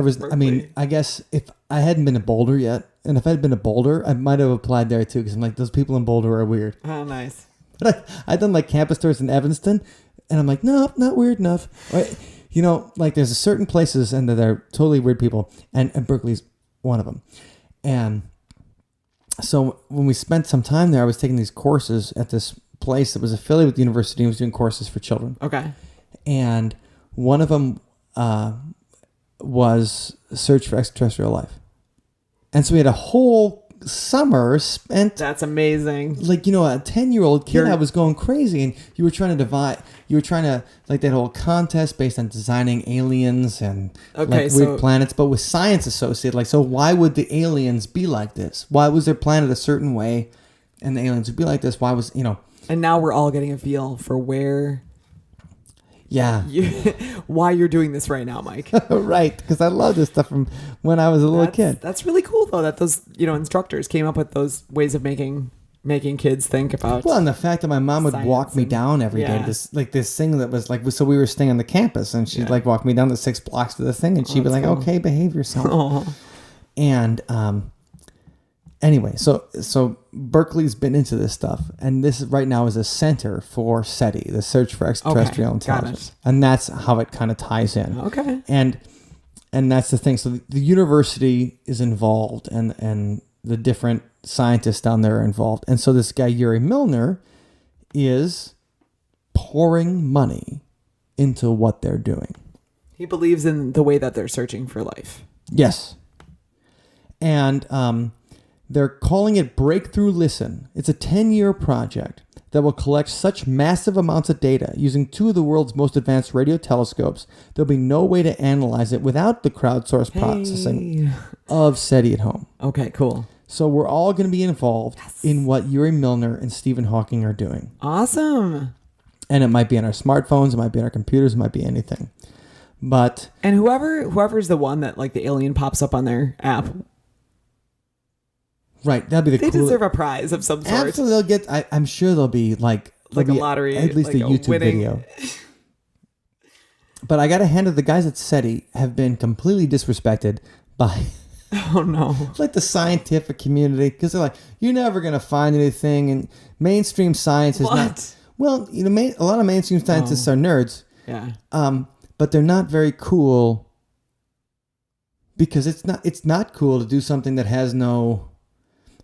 was, Berkeley. I guess if I hadn't been to Boulder yet, and if I had been to Boulder, I might have applied there too. Because I'm like, those people in Boulder are weird. Oh, nice. But I'd done like campus tours in Evanston, and I'm like, no, not weird enough. Right? You know, like there's a certain places and they're totally weird people, and Berkeley's one of them. And so when we spent some time there, I was taking these courses at this place that was affiliated with the university and was doing courses for children. Okay. And one of them was Search for Extraterrestrial Life. And so we had a whole summer spent. That's amazing. Like, you know, a 10-year-old kid, I was going crazy. And you were trying to like that whole contest based on designing aliens and weird planets, but with science associated. Like, so why would the aliens be like this? Why was their planet a certain way and the aliens would be like this? Why was, you know. And now we're all getting a feel for where. Yeah. Why you're doing this right now, Mike. Right. Because I love this stuff from when I was a little kid. That's really cool, though, that those, instructors came up with those ways of making kids think about. Well, and the fact that my mom would walk me down every day, this thing that was like, so we were staying on the campus and she'd like walk me down the 6 blocks to the thing and she'd be like, cool. Okay, behave yourself. Aww. And, anyway, so Berkeley's been into this stuff, and this right now is a center for SETI, the Search for Extraterrestrial Intelligence, and that's how it kind of ties in. Okay, and that's the thing. So the university is involved, and the different scientists down there are involved, and so this guy Yuri Milner is pouring money into what they're doing. He believes in the way that they're searching for life. Yes, and they're calling it Breakthrough Listen. It's a 10-year project that will collect such massive amounts of data using 2 of the world's most advanced radio telescopes. There'll be no way to analyze it without the crowdsourced processing of SETI at home. Okay, cool. So we're all going to be involved in what Yuri Milner and Stephen Hawking are doing. Awesome. And it might be on our smartphones, it might be on our computers, it might be anything. But and whoever's the one that like the alien pops up on their app. Right, that'd be the They deserve a prize of some sort. Absolutely, they'll get. I'm sure they'll be like a lottery, at least like a YouTube video. But I got to hand it. The guys at SETI have been completely disrespected by. Oh no! Like the scientific community, because they're like, you're never gonna find anything, and mainstream science is not. Well, a lot of mainstream scientists are nerds. Yeah. But they're not very cool because it's not cool to do something that has no.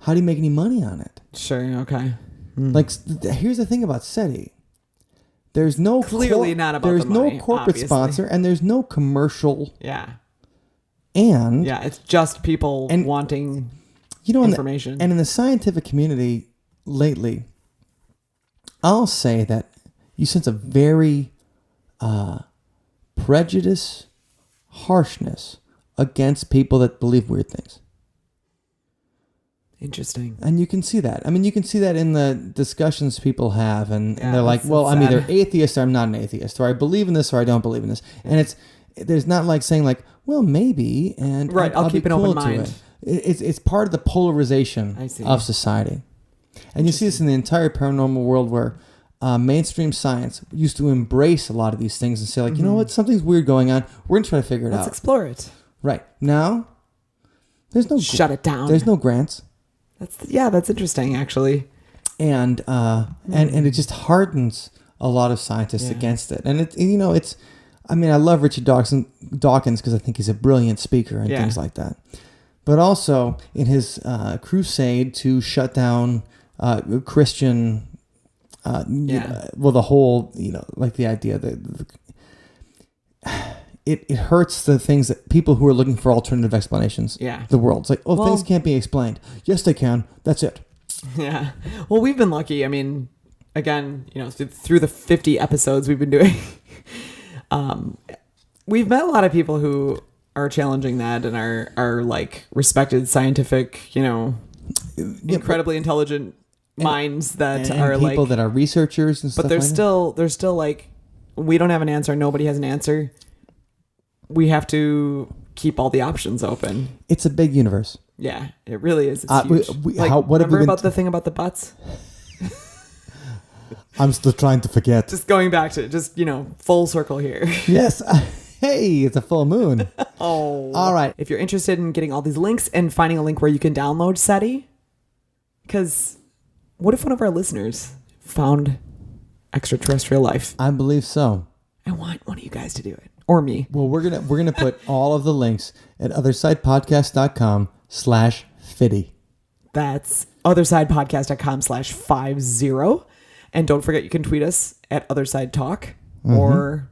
How do you make any money on it? Sure. Okay. Like, here's the thing about SETI. There's no Clearly not about there's the money, no corporate obviously. sponsor, and there's no commercial. Yeah. And it's just people wanting information. And in the scientific community lately, I'll say that you sense a very prejudice, harshness against people that believe weird things. Interesting. And you can see that. I mean, you can see that in the discussions people have, and they're like, well, I'm sad. either atheist or I'm not an atheist, or I believe in this or I don't believe in this. And there's not like saying like, well, maybe, and right, I'll keep an open mind. It's part of the polarization of society. And you see this in the entire paranormal world where mainstream science used to embrace a lot of these things and say like, you know what, something's weird going on. We're going to try to figure it out. Let's explore it. Right. Now, there's no... Shut it down. There's no grants. That's interesting, actually. And it just hardens a lot of scientists against it. And it's I mean, I love Richard Dawkins because I think he's a brilliant speaker and things like that. But also in his crusade to shut down Christian, the whole, like the idea that it hurts the things that people who are looking for alternative explanations. Yeah. The world. It's like, things can't be explained. Yes, they can. That's it. Yeah. Well, we've been lucky. I mean, again, through the 50 episodes we've been doing, we've met a lot of people who are challenging that and are like respected scientific, incredibly intelligent minds that are people like that are researchers and stuff. But there's still like, we don't have an answer. Nobody has an answer. We have to keep all the options open. It's a big universe. Yeah, it really is. It's huge. What remember about the thing about the butts? I'm still trying to forget. Just going back to full circle here. Yes. Hey, it's a full moon. Oh. All right. If you're interested in getting all these links and finding a link where you can download SETI, because what if one of our listeners found extraterrestrial life? I believe so. I want one of you guys to do it. Or me. Well, we're gonna put all of the links at othersidepodcast.com/50. That's othersidepodcast.com/50. And don't forget, you can tweet us at OthersideTalk or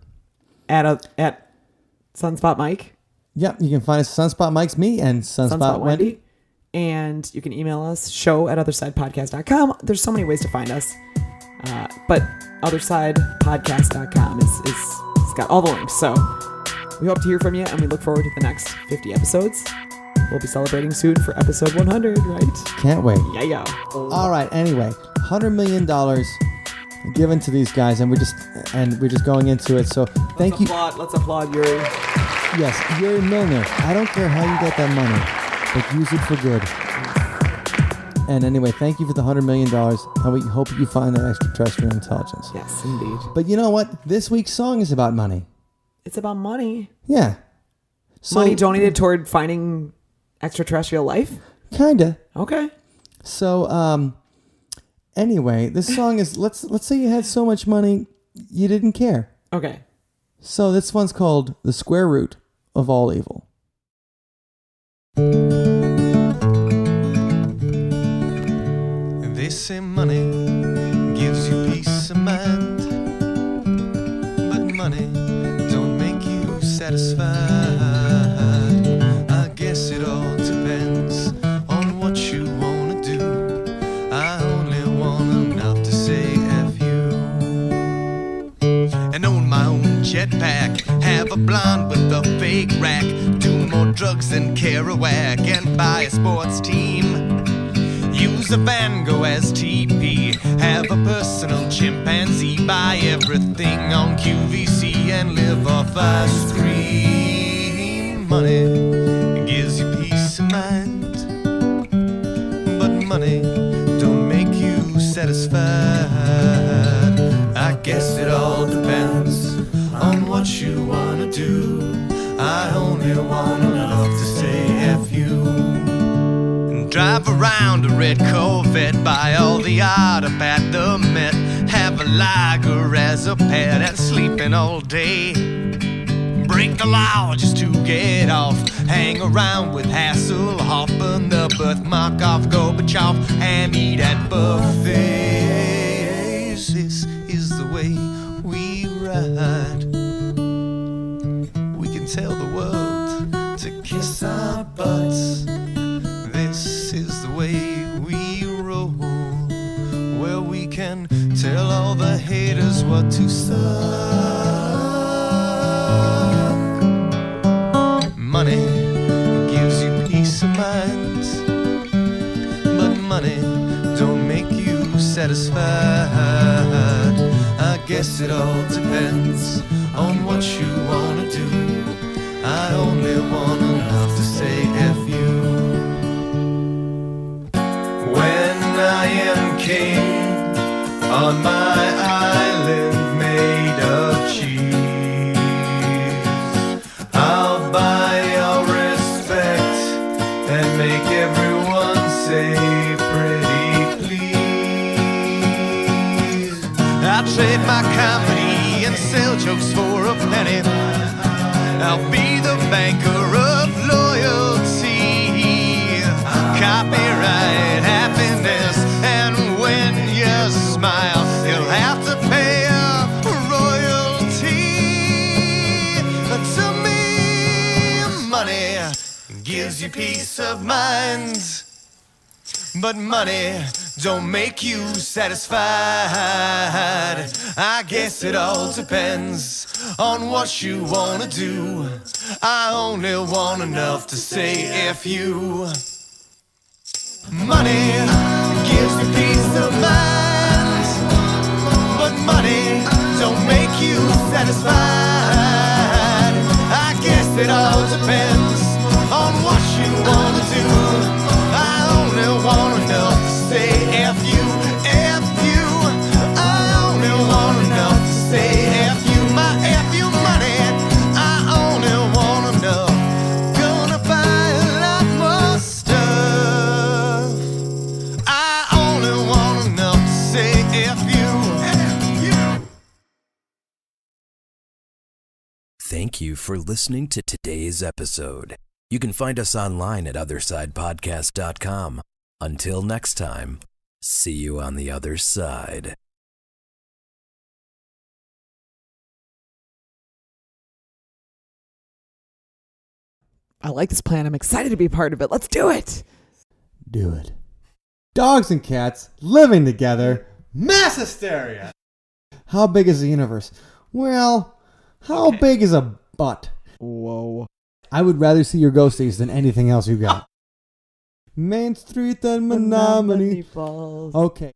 at Sunspot Mike. Yep, you can find us Sunspot Mike's me and Sunspot Wendy. And you can email us, show@othersidepodcast.com. There's so many ways to find us. But othersidepodcast.com is got all the links. So we hope to hear from you, and we look forward to the next 50 episodes. We'll be celebrating soon for episode 100, right? Can't wait. Yeah. All right. Anyway, $100 million given to these guys, and we're just going into it. So thank you. Let's applaud Yuri. Yes, Yuri Milner. I don't care how you get that money, but use it for good. And anyway, thank you for the $100 million, and we hope you find that extraterrestrial intelligence. Yes, indeed. But you know what? This week's song is about money. It's about money. Yeah. So, money donated toward finding extraterrestrial life? Kinda. Okay. So, anyway, this song is, let's say you had so much money, you didn't care. Okay. So this one's called The Square Root of All Evil. They say money gives you peace of mind, but money don't make you satisfied. I guess it all depends on what you wanna do. I only want enough to say F you. And own my own jetpack, have a blonde with a fake rack, do more drugs than Kerouac, and buy a sports team. Use a Van Gogh as TP, have a personal chimpanzee, buy everything on QVC and live off ice cream. Money gives you peace of mind, but money don't make you satisfied. I guess it all depends on what you wanna do. I only want enough to say F you. Drive around a red Corvette, buy all the art up at the Met, have a lager as a pet and sleeping all day. break the law just to get off. Hang around with Hasselhoff, burn the birthmark off Gorbachev, and eat at buffets. This is the way we ride. We can tell the world to kiss our butts. This is the way we roll, where we can tell all the haters what to suck. Money gives you peace of mind, but money don't make you satisfied. I guess it all depends on what you wanna do. I only want enough to say F you. When I am king on my island made of cheese, I'll buy your respect and make everyone say pretty please. I'll trade my comedy and sell jokes for a penny. I'll be the banker of loyalty, copyright happiness, and when you smile, you'll have to pay a royalty. To me, money gives you peace of mind, but money don't make you satisfied. I guess it all depends on what you wanna do. I only want enough to say F you. Money gives you peace of mind, but money don't make you satisfied. I guess it all depends on what you wanna do. I only want enough to say F you, F you. I only want enough to say F you, my F you money. I only want enough. Gonna buy a lot more stuff. I only want enough to say F you, F you. Thank you for listening to today's episode. You can find us online at OthersidePodcast.com. Until next time, see you on the other side. I like this plan. I'm excited to be a part of it. Let's do it. Do it. Dogs and cats living together. Mass hysteria. How big is the universe? Well, how big is a butt? Whoa. I would rather see your ghosties than anything else you got. Main Street and Menominee. Falls. Okay.